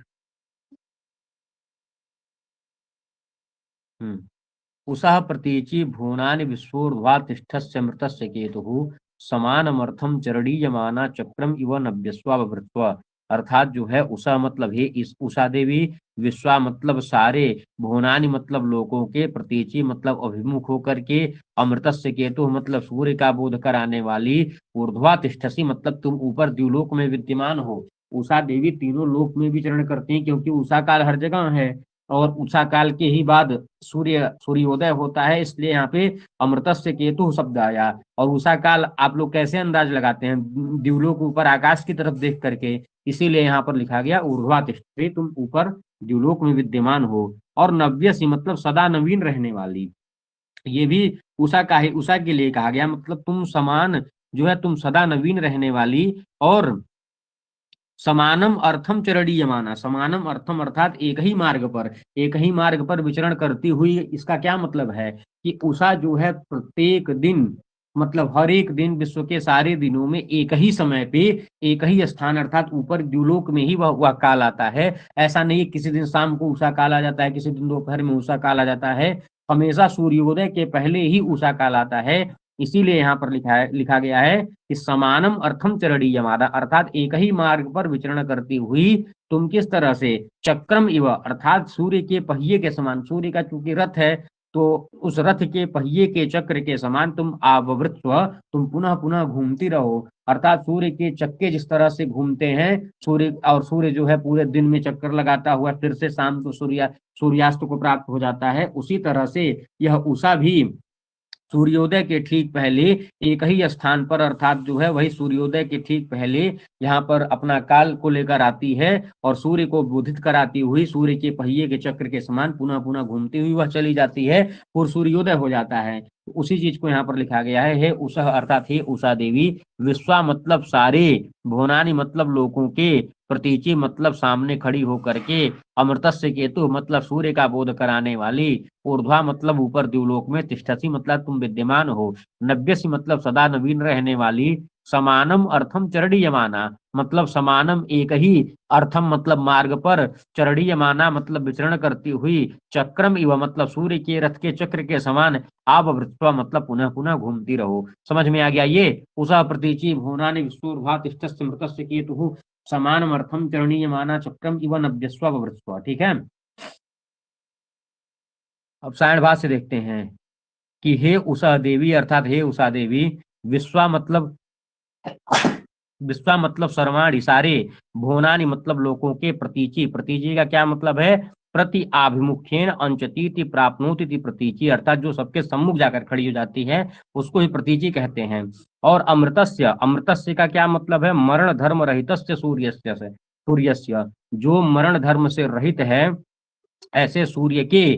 [SPEAKER 1] उषा प्रतीचि भुवनानि विश्वोर्ध्वा तिष्ठस्य मृतस्य केतुः समानमर्थम चरणीयमाना चक्रम इव नभ्यस्वा बभृत्वा। अर्थात जो है उषा मतलब हे इस उषा देवी, विश्वा मतलब सारे, भुवनानि मतलब लोकों के, प्रतीचि मतलब अभिमुख होकर के, अमृतस्य केतु मतलब सूर्य का बोध कराने वाली, ऊर्ध्वा तिष्ठसी मतलब तुम ऊपर द्युलोक में विद्यमान हो। उषा देवी तीनों लोक में विचरण करती हैं क्योंकि उषा काल हर जगह है, और उषा काल के ही बाद सूर्योदय होता है, इसलिए यहाँ पे अमृतस्य केतु शब्द आया। और उषा काल आप लोग कैसे अंदाज लगाते हैं, द्युलोक ऊपर आकाश की तरफ देख करके, इसीलिए यहाँ पर लिखा गया ऊर्ध्वा तिष्ठति, तुम ऊपर द्युलोक में विद्यमान हो। और नव्यसी मतलब सदा नवीन रहने वाली, ये भी उषा का ही, उषा के लिए कहा गया, मतलब तुम समान जो है, तुम सदा नवीन रहने वाली, और समानम अर्थम चरणीयमाना, समानम अर्थम अर्थात एक ही मार्ग पर, एक ही मार्ग पर विचरण करती हुई। इसका क्या मतलब है कि उषा जो है प्रत्येक दिन, मतलब हर एक दिन, विश्व के सारे दिनों में एक ही समय पे, एक ही स्थान अर्थात ऊपर द्युलोक में ही वह काल आता है। ऐसा नहीं किसी दिन शाम को उषा काल आ जाता है, किसी दिन दोपहर में उषा काल आ जाता है, हमेशा सूर्योदय के पहले ही उषा काल आता है। इसीलिए यहाँ पर लिखा गया है कि समानम अर्थम चरणीयमाना, अर्थात एक ही मार्ग पर विचरण करती हुई, तुम किस तरह से, चक्रम इव अर्थात सूर्य के पहिए के समान, सूर्य का चूंकि रथ है, तो उस रथ के पहिए के चक्र के समान तुम आवृत्व, तुम पुनः पुनः घूमती रहो। अर्थात सूर्य के चक्के जिस तरह से घूमते हैं, सूर्य, और सूर्य जो है पूरे दिन में चक्कर लगाता हुआ फिर से शाम को सूर्यास्त को प्राप्त हो जाता है, उसी तरह से यह उषा भी सूर्योदय के ठीक पहले एक ही स्थान पर, अर्थात जो है वही सूर्योदय के ठीक पहले यहाँ पर अपना काल को लेकर आती है और सूर्य को बोधित कराती हुई सूर्य के पहिए के चक्र के समान पुनः पुनः घूमती हुई वह चली जाती है और सूर्योदय हो जाता है। उसी चीज को यहाँ पर लिखा गया है, हे उषा अर्थात हे उषा देवी, विश्वा मतलब सारे, भुवनानि मतलब लोकों के, प्रतीचि मतलब सामने खड़ी होकर के, अमृतस्य केतु मतलब सूर्य का बोध कराने वाली, ऊर्ध्वा मतलब ऊपर द्युलोक में, तिष्ठसी मतलब तुम विद्यमान हो, नव्यसी मतलब सदा नवीन रहने वाली, समानम अर्थम चरणीयमाना मतलब समानम एक ही, अर्थम मतलब मार्ग पर, चरणीयमाना मतलब विचरण करती हुई, चक्रम इव मतलब सूर्य के रथ के चक्र के समान, आवृत्वा मतलब पुनः पुनः घूमती रहो। समझ में आ गया ये? उषा प्रतीचि भुवनानि विश्वोर्ध्वा तिष्ठस्य मृतस्य केतुः समानम अर्थम चरणीयमाना चक्रम इव नभ्यस्व वृत्स्व। ठीक है। अब सायण भाष्य देखते हैं कि हे उषा देवी अर्थात हे उषा देवी, विश्वा मतलब विश्वा मतलब सर्वाणी सारे, भुवनानि मतलब लोकों के, प्रतीचि प्रतीचि का क्या मतलब है? प्रति आभिमुखेन अंचतीति प्राप्नोति प्रतीचि अर्थात जो सबके सम्मुख जाकर खड़ी हो जाती है उसको ही प्रतीचि कहते हैं। और अमृतस्य, अमृतस्य का क्या मतलब है? मरण धर्म रहितस्य सूर्यस्य से, सूर्यस्य जो मरण धर्म से रहित है ऐसे सूर्य के,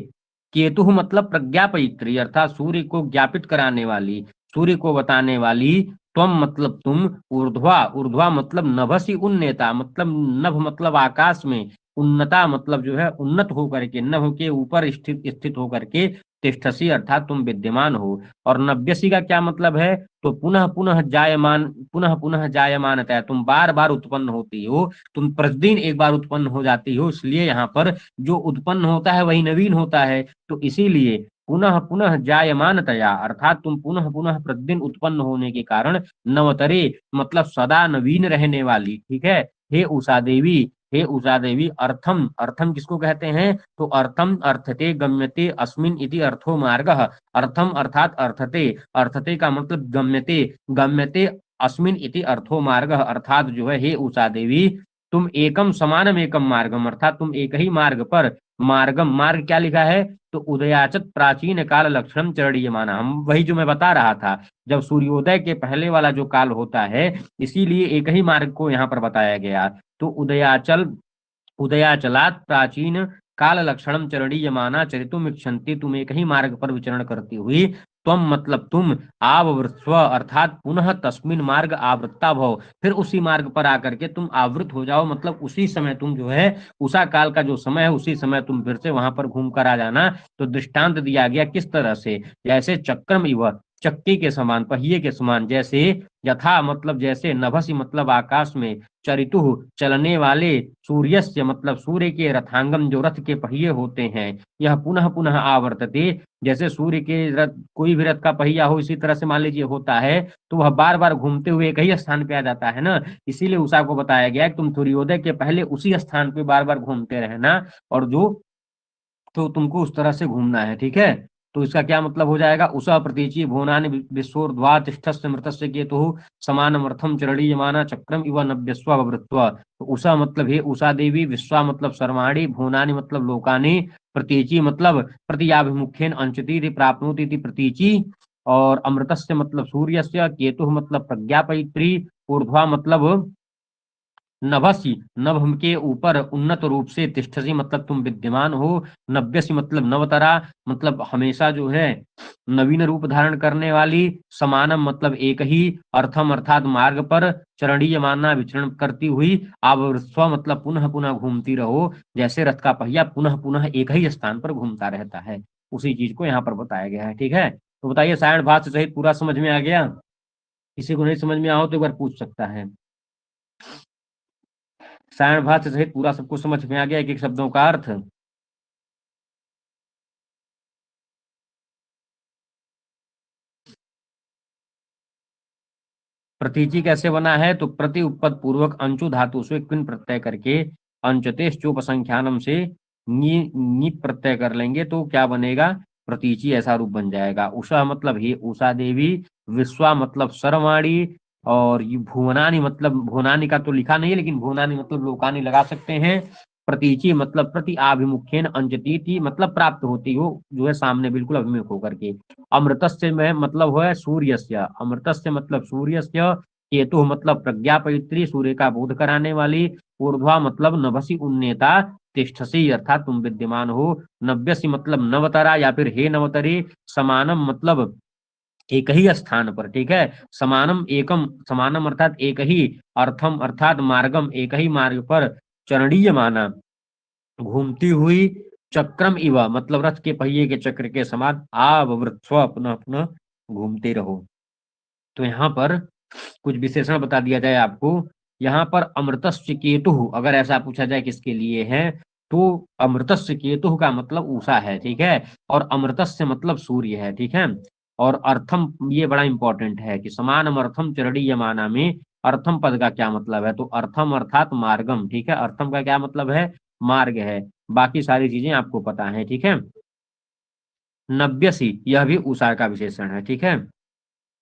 [SPEAKER 1] केतु मतलब प्रज्ञापयित्री अर्थात सूर्य को ज्ञापित कराने वाली, सूर्य को बताने वाली, त्वम मतलब तुम, ऊर्ध्वा ऊर्ध्वा मतलब नभसी उन्नेता मतलब नभ मतलब आकाश में, उन्नता मतलब जो है उन्नत होकर के, नभ के ऊपर स्थित स्थित होकर के, तिष्ठसी अर्थात तुम विद्यमान हो। और नव्यसी का क्या मतलब है? तो पुनः पुनः जायमान, पुनः पुनः जायमानता, तुम बार बार उत्पन्न होती हो, तुम प्रतिदिन एक बार उत्पन्न हो जाती हो, इसलिए यहाँ पर जो उत्पन्न होता है वही नवीन होता है। तो इसीलिए पुनः पुनः जायमानतया अर्थात तुम पुनः पुनः प्रतिदिन उत्पन्न होने के कारण, नवतरे मतलब सदा नवीन रहने वाली। ठीक है। हे उषा देवी, हे उषा देवी, अर्थम अर्थम किसको कहते हैं? तो अर्थम अर्थते गम्यते अस्मिन इति अर्थो मार्गः, अर्थम अर्थात अर्थते, अर्थते का मतलब गम्यते, गम्यते अस्मिन इति अर्थो मार्गः अर्थात जो है हे उषा देवी तुम एकम समानम एकम मार्गम अर्थात तुम एक ही मार्ग पर, मार्गम मार्ग क्या लिखा है? तो उदयाचत प्राचीन काल लक्षणम चरणीयमाना, हम वही जो मैं बता रहा था, जब सूर्योदय के पहले वाला जो काल होता है इसीलिए एक ही मार्ग को यहाँ पर बताया गया। तो उदयाचल, उदयाचलात प्राचीन काल लक्षणम चरणीयमाना चरितुम इच्छन्ति, तुम एक ही मार्ग पर विचरण करती हुई, त्वम मतलब तुम, आवृत्स्व अर्थात पुनः तस्मिन मार्ग आवृत्ता भव, फिर उसी मार्ग पर आकर के तुम आवृत हो जाओ, मतलब उसी समय तुम जो है उषा काल का जो समय है उसी समय तुम फिर से वहां पर घूम कर आ जाना। तो दृष्टांत दिया गया किस तरह से? जैसे चक्रम इव चक्की के समान, पहिए के समान, जैसे यथा मतलब जैसे, नभसी मतलब आकाश में, चरितु चलने वाले, सूर्यस्य मतलब सूर्य के, रथांगम जो रथ के पहिए होते हैं, यह पुनः पुनः आवर्तते, जैसे सूर्य के रथ, कोई भी रथ का पहिया हो इसी तरह से मान लीजिए होता है तो वह बार बार घूमते हुए एक ही स्थान पे आ जाता है ना। इसीलिए उषा को बताया गया कि तुम सूर्योदय के पहले उसी स्थान पे बार बार घूमते रहना, और जो तो तुमको उस तरह से घूमना है। ठीक है। तो इसका क्या मतलब हो जाएगा? उषा प्रतीचि भुवनानि विश्वोर्ध्वा तिष्ठस्य मृतस्य केतुः समानमर्थम चरणीयमाना चक्रम इव नभ्यस्व ववृत्वा। तो उषा मतलब हे उषा देवी, विश्वा मतलब सर्वाणी, भुवनानि मतलब लोकानि, प्रतीचि मतलब प्रतियाभिमुखेन अंचति प्राप्नोति प्रतीचि, और अमृतस्य मतलब सूर्यस्य, केतुः मतलब प्रज्ञापयित्री, ऊर्ध्वा मतलब नभसी नभ के ऊपर, उन्नत रूप से, तिष्ठसी मतलब तुम विद्यमान हो, नव्यसी मतलब नवतरा मतलब हमेशा जो है नवीन रूप धारण करने वाली, समानम मतलब एक ही, अर्थम अर्थात मार्ग पर, चरणीयमाना विचरण करती हुई, आवृत्स्व मतलब पुनः पुनः घूमती रहो, जैसे रथ का पहिया पुनः पुनः एक ही स्थान पर घूमता रहता है, उसी चीज को यहाँ पर बताया गया है। ठीक है। तो बताइए सायण भाष्य सहित पूरा समझ में आ गया? किसी को नहीं समझ में आओ तो एक बार पूछ सकता है। सायण भाष्य सहित पूरा सबको समझ में आ गया एक एक शब्दों का अर्थ? प्रतीचि कैसे बना है? तो प्रति उपपद पूर्वक अंशु धातु से क्विन प्रत्यय करके अंचते चोपसंख्यानम से नी प्रत्यय कर लेंगे तो क्या बनेगा? प्रतीचि ऐसा रूप बन जाएगा। उषा मतलब ही उषा देवी, विश्वा मतलब सर्वाणी, और ये भुवनानी मतलब, भुवनानी का तो लिखा नहीं है लेकिन भुवनानी मतलब लोकानी लगा सकते हैं, प्रतीचि मतलब प्रति आभिमुखेन अंजति मतलब प्राप्त होती हो, जो है सामने बिल्कुल अभिमुख होकर के। अमृतस्य में मतलब है सूर्यस्य, अमृतस्य मतलब सूर्यस्य, केतु मतलब प्रज्ञापवित्री सूर्य का बोध कराने वाली, ऊर्ध्वा मतलब नभसी उन्नेता तिष्ठसी अर्थात तुम विद्यमान हो, नव्यसी मतलब नवतरा या फिर हे नवतरी, समानम मतलब एक ही स्थान पर, ठीक है, समानम एकम, समानम अर्थात एक ही, अर्थम अर्थात मार्गम एक ही मार्ग पर, चरणीय माना घूमती हुई, चक्रम इव मतलब रथ के पहिए के चक्र के समान, आवृत्स्व अपना अपना घूमते रहो। तो यहाँ पर कुछ विशेषण बता दिया जाए आपको। यहाँ पर अमृतस्य केतु अगर ऐसा पूछा जाए किसके लिए है, तो अमृतस्य केतु का मतलब उषा है, ठीक है, और अमृतस्य मतलब सूर्य है, ठीक है। और अर्थम ये बड़ा इंपॉर्टेंट है कि समान अर्थम चरणीयमाना में अर्थम पद का क्या मतलब है, तो अर्थम अर्थात मार्गम, ठीक है, अर्थम का क्या मतलब है, मार्ग है। बाकी सारी चीजें आपको पता है, ठीक है। नव्यसी यह भी उषा का विशेषण है, ठीक है।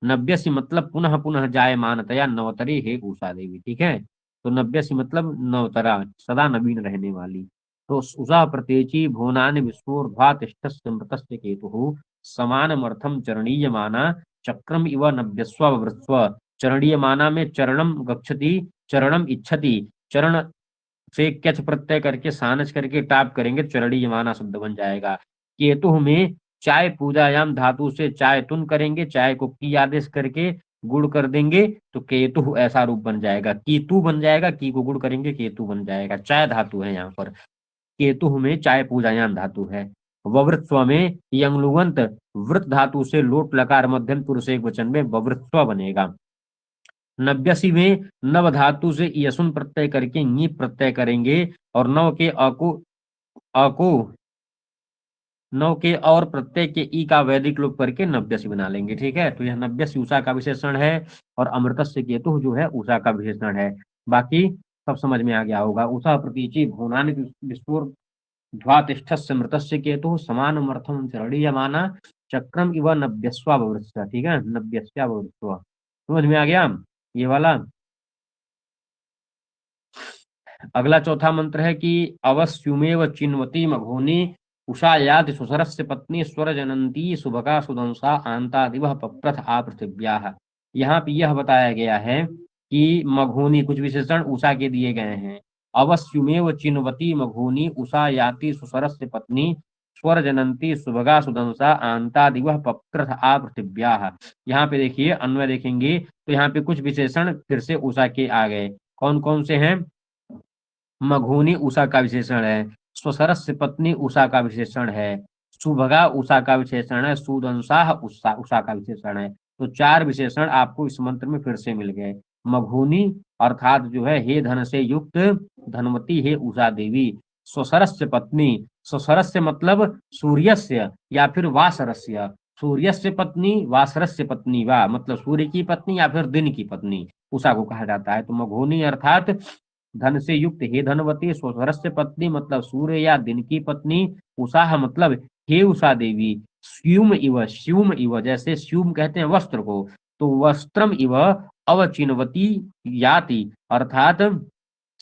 [SPEAKER 1] नव्यसी मतलब पुनः पुनः जायमानतया नवतरी हे उषा देवी, ठीक है। तो नव्यसी मतलब नवतरा, सदा नवीन रहने वाली। तो उषा प्रत्येची भुवनानि विस्फोर्ध्वा तिष्ठस्य मृतस्य केतुः समानमर्थम चरणीयमाना चक्रम इव नव्यस्व वृत्स्व। चरणीयमाना में चरणम गच्छति, चरणम इच्छति, चरण से क्यच प्रत्यय करके सानच करके टाप करेंगे, चरणीयमाना शब्द बन जाएगा। केतु में चाय पूजायाम धातु से चाय तुन करेंगे, चाय को की आदेश करके गुड़ कर देंगे, तो केतु ऐसा रूप बन जाएगा, कीतु बन जाएगा, की को गुड़ करेंगे केतु बन जाएगा, चाय धातु है यहाँ पर। केतु में चाय पूजायाम धातु है। ववृत्स्व में यंगलुगंत वृत धातु से लोट लकार मध्यम पुरुष एक वचन में ववृत्स्व बनेगा। नव्यसी में नव धातु से यसुन प्रत्यय करके नी प्रत्यय करेंगे, और नव के अको नव के और प्रत्यय के ई का वैदिक लोप करके नव्यसी बना लेंगे, ठीक है। तो यह नव्यसी उषा का विशेषण है, और अमृतस्य केतु जो है उषा का विशेषण है। बाकी सब समझ में आ गया होगा। उषा प्रतीचि भुवनानि विस्फुर ध्वातिष्ठस्य मृतस्य केतु समानमर्थम चरणीयमाना चक्रम इव नव्यस्वावृत्स्व, ठीक है, नव्यस्यावृत्स्व। समझ में आ गया ये वाला। अगला चौथा मंत्र है कि अवस्युमेव चिन्वती मघोनी उषा याद सुसरस्य पत्नी स्वर जनंती सुभगा सुदंसा आंता दिवह पप्रथ आ पृथिव्या। यहाँ पे यह बताया गया है कि मघोनी, कुछ विशेषण उषा के दिए गए हैं। अवस्युमेव चिन्वती मघोनी उषा याति सुसरस्य पत्नी स्वर जनंती सुभगा सुदंसा आंता दिवह पप्रथ आ पृथिव्या। यहाँ पे देखिए अन्वय देखेंगे तो यहाँ पे कुछ विशेषण फिर से उषा के आ गए। कौन कौन से हैं? मघोनी उषा का विशेषण है, स्वसरस्य पत्नी उषा का विशेषण है, सुभगा उषा का विशेषण है, सुदंसाह उषा उषा का विशेषण है। तो चार विशेषण आपको इस मंत्र में फिर से मिल गए। मघोनी अर्थात जो है हे धन से युक्त धनवती हे उषा देवी। स्वसरस्य पत्नी, स्वसरस्य मतलब सूर्यस्य या फिर वासरस्य, सूर्यस्य पत्नी वासरस्य पत्नी, वा मतलब सूर्य की पत्नी या फिर दिन की पत्नी उषा को कहा जाता है। तो मघोनी अर्थात धन से युक्त हे धनवती, स्वसरस्य पत्नी मतलब सूर्य या दिन की पत्नी, उषा मतलब हे उषा देवी, स्यूम इव, स्यूम इव जैसे स्यूम कहते हैं वस्त्र को, तो वस्त्रम इव अवचिन्वती याति अर्थात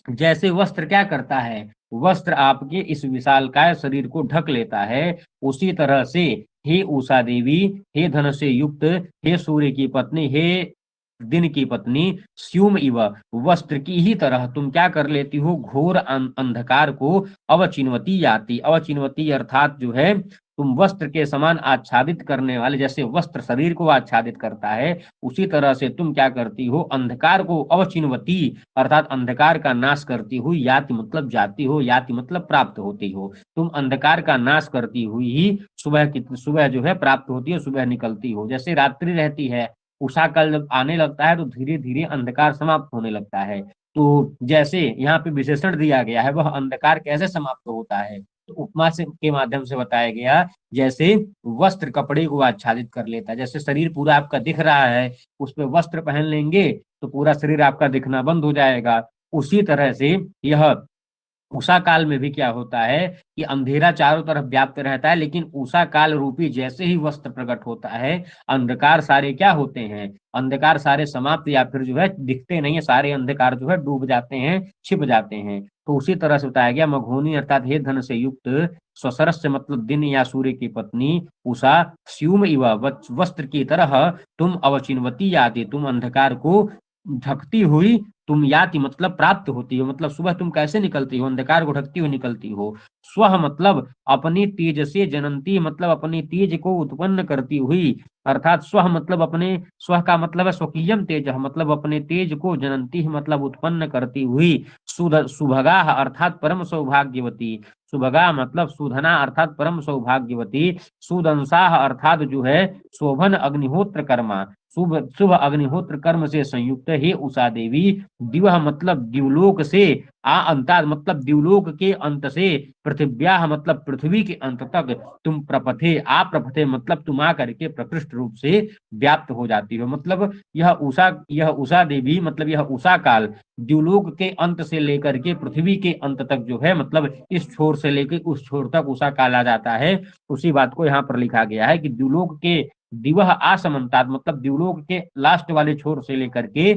[SPEAKER 1] जैसे वस्त्र क्या करता है, वस्त्र आपके इस विशालकाय शरीर को ढक लेता है, उसी तरह से हे उषा देवी, हे धन से युक्त, हे सूर्य की पत्नी, हे दिन की पत्नी, स्यूम इव वस्त्र की ही तरह तुम क्या कर लेती हो, घोर अंधकार को अवचिन्वती याति, अवचिन्वती अर्थात जो है तुम वस्त्र के समान आच्छादित करने वाले, जैसे वस्त्र शरीर को आच्छादित करता है उसी तरह से तुम क्या करती हो, अंधकार को अवचिन्वती अर्थात अंधकार का नाश करती हुई, याति मतलब जाती हो, याति मतलब प्राप्त होती हो, तुम अंधकार का नाश करती हुई ही सुबह जो है प्राप्त होती है, सुबह निकलती हो। जैसे रात्रि रहती है, उषा काल जब आने लगता है तो धीरे धीरे अंधकार समाप्त होने लगता है। तो जैसे यहाँ पे विशेषण दिया गया है, वह अंधकार कैसे समाप्त होता है, तो उपमा से के माध्यम से बताया गया, जैसे वस्त्र कपड़े को आच्छादित कर लेता है, जैसे शरीर पूरा आपका दिख रहा है, उस पर वस्त्र पहन लेंगे तो पूरा शरीर आपका दिखना बंद हो जाएगा। उसी तरह से यह उषा काल में भी क्या होता है कि अंधेरा चारों तरफ व्याप्त रहता है, लेकिन उषा काल रूपी जैसे ही वस्त्र प्रकट होता है, अंधकार सारे क्या होते हैं, अंधकार सारे समाप्त या फिर जो है दिखते नहीं है, सारे अंधकार जो है डूब जाते हैं, छिप जाते हैं। तो उसी तरह से बताया गया मघोनी अर्थात हे धन से युक्त, स्वसरस से मतलब दिन या सूर्य की पत्नी, उषा स्यूम इव वस्त्र की तरह, तुम अवचिन्वती याति, तुम अंधकार को ढकती हुई, तुम याति मतलब प्राप्त होती हो, मतलब सुबह तुम कैसे निकलती हो, अंधकार को ढकती हुई निकलती हो। स्व मतलब अपनी तेज से, जनंती मतलब अपनी तेज को उत्पन्न करती हुई, अर्थात स्व मतलब अपने, स्व का मतलब है स्वकीयम तेज, मतलब अपने तेज को, जनंती मतलब उत्पन्न करती हुई, सुभगा अर्थात परम सौभाग्यवती, सुभगा मतलब सुधना अर्थात परम सौभाग्यवती, सुदंसा अर्थात जो है शोभन अग्निहोत्र कर्मा, शुभ शुभ अग्निहोत्र कर्म से संयुक्त हे उषा देवी, दिवह मतलब दिवलोक से, आ अंताद मतलब दिवलोक के अंत से, पृथिव्याह मतलब पृथ्वी के अंत तक, तुम प्रपथे, आ प्रपथे मतलब तुम आ करके प्रकृष्ट रूप से व्याप्त हो जाती हो, मतलब यह उषा देवी मतलब यह उषा काल द्युलोक के अंत से लेकर के पृथ्वी के अंत तक जो है, मतलब इस छोर से लेकर उस छोर तक उषा काल आ जाता है। उसी बात को यहाँ पर लिखा गया है कि द्युलोक के दिवह आसमंतात मतलब द्युलोक के लास्ट वाले छोर से लेकर के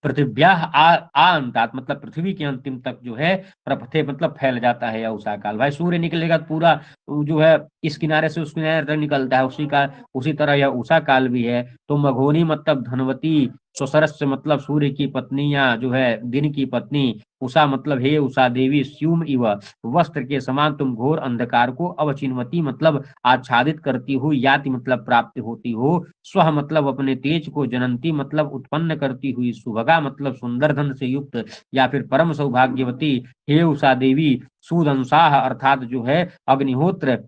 [SPEAKER 1] पृथिव्या अंतात मतलब पृथ्वी के अंतिम तक जो है, प्रपथे मतलब फैल जाता है यह उषा काल। भाई सूर्य निकलेगा तो पूरा जो है इस किनारे से उस किनारे तक निकलता है, उसी तरह यह उषा काल भी है। तो मघोनी मतलब धनवती, सुसरस मतलब सूर्य की पत्नी या जो है दिन की पत्नी, उषा मतलब हे उषा देवी, स्यूम इव वस्त्र के समान तुम घोर अंधकार को अवचिन्वती मतलब आच्छादित करती हो, याति मतलब प्राप्त होती हो, स्व मतलब अपने तेज को, जनंती मतलब उत्पन्न करती हुई, सुभगा मतलब सुंदर धन से युक्त या फिर परम सौभाग्यवती, हे उषा देवी, सुदंसाह अर्थात जो है अग्निहोत्र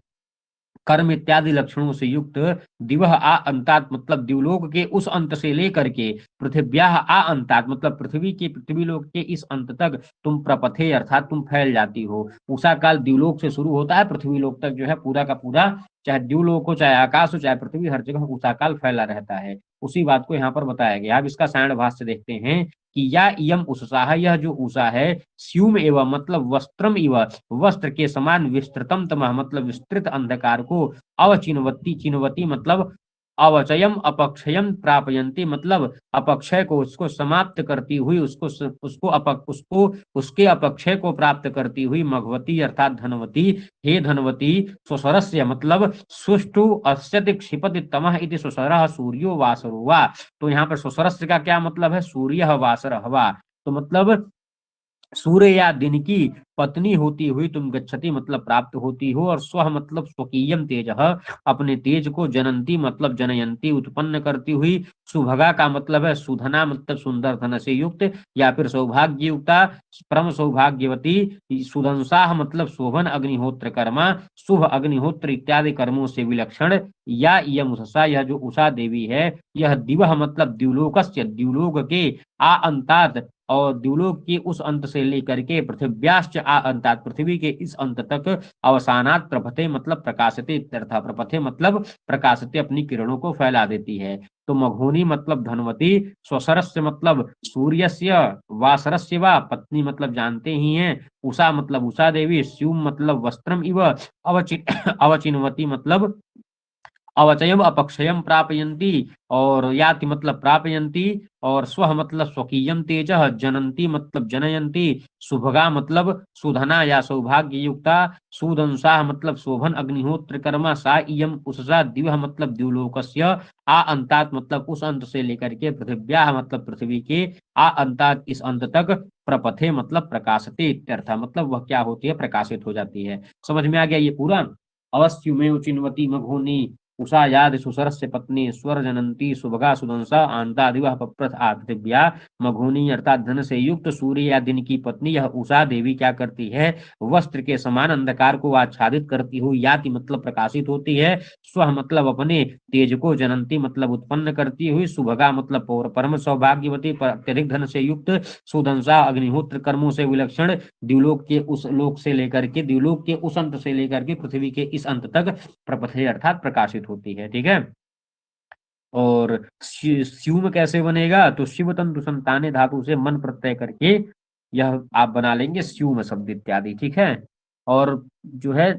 [SPEAKER 1] कर्म इत्यादि लक्षणों से युक्त, दिवह आ अंतात मतलब दिवलोक के उस अंत से लेकर के पृथिव्याह आ अंतात मतलब पृथ्वी लोक के इस अंत तक तुम प्रपथे अर्थात तुम फैल जाती हो। उषा काल दिवलोक से शुरू होता है, पृथ्वी लोक तक जो है पूरा का पूरा, चाहे दिवलोक हो, चाहे आकाश हो, चाहे पृथ्वी, हर जगह उषा काल फैला रहता है। उसी बात को यहाँ पर बताया गया। अब इसका सायण भाष्य देखते हैं कि या इयम उषा, यह जो उषा है, स्यूम एवं मतलब वस्त्रम इव वस्त्र के समान, विस्तृतम तमह मतलब विस्तृत अंधकार को, अवचिन्वती चिन्वती मतलब अवचयम अपक्षयम प्रापयंती मतलब अपक्षय को उसको समाप्त करती हुई, उसको उसके अपक्षय को प्राप्त करती हुई, मघवती अर्थात धनवती, हे धनवती, सुसरस्य मतलब सुष्टु अस्यति क्षिपति तमह इति सुसरः सूर्यो वासरो वा। तो यहाँ पर सुसरस्य का क्या मतलब है, सूर्य वासर वा, तो मतलब सूर्य या दिन की पत्नी होती हुई तुम गच्छति मतलब प्राप्त होती हो, और स्व मतलब स्वकीयम तेज अपने तेज को, जनंती मतलब जनयंती उत्पन्न करती हुई, सुभगा का मतलब है सुधना मतलब सुंदर धन से युक्त या फिर सौभाग्य युक्ता, परम सौभाग्यवती, सुदंसा मतलब शोभन अग्निहोत्र कर्मा, शुभ अग्निहोत्र इत्यादि कर्मों से विलक्षण, या यम उषा, यह जो उषा देवी है, यह दिवह मतलब द्युलोकस्य द्युलोक के आ अंतात और द्युलोक के उस अंत से लेकर के पृथिव्याश्च आ अंतात पृथ्वी के इस अंत तक, अवसानात प्रपथे मतलब प्रकाशते इत्यर्थ, प्रपथे मतलब प्रकाशते अपनी किरणों को फैला देती है। तो मघोनी मतलब धनवती, स्वसरस्य मतलब सूर्यस्य, वासरस्य वा पत्नी मतलब जानते ही हैं, उषा मतलब उषा देवी, स्यूम मतलब वस्त्रम इव अवचिन्वती मतलब अवचयम अपक्षयम प्रापयंती, और याति मतलब प्रापयंती, और स्व मतलब स्वकीयम तेज, जनंती मतलब जनयंती, शुभगा मतलब सुधना या सौभाग्य युक्ता, सुदंसा मतलब शोभन अग्निहोत्र कर्मा, सा इयम उससा, दिव्य मतलब द्युलोकस्य, आ अंतात मतलब उस अंत से लेकर के पृथिव्या मतलब पृथ्वी के, आ अंतात इस अंत तक, प्रपथे मतलब प्रकाशते इत्यर्थ, मतलब वह क्या होती है, प्रकाशित हो जाती है। समझ में आ गया ये पूरा। अवश्य में चिन्वती मघोनी, उषा याद सुसरस्य पत्नी, स्वर जनंती, सुभगा सुदंसा, आंता दिवह पप्रथ आकृतिव्या, मघोनी अर्थात धन से युक्त सूर्य या दिन की पत्नी यह उषा देवी क्या करती है, वस्त्र के समान अंधकार को आच्छादित करती हुई, याति मतलब प्रकाशित होती है, स्व मतलब अपने तेज को, जनंती मतलब उत्पन्न करती हुई, सुभगा मतलब परम सौभाग्यवती अत्यधिक धन से युक्त, सुदंसा अग्निहोत्र कर्मों से विलक्षण, द्युलोक के उस लोक से लेकर के द्युलोक के उस अंत से लेकर के पृथ्वी के इस अंत तक प्रपथे अर्थात प्रकाशित होती है। ठीक है। और स्यूम कैसे बनेगा, तो शिव तंतु संताने धातु से मन प्रत्यय करके यह आप बना लेंगे स्यूम शब्द इत्यादि। ठीक है। और जो है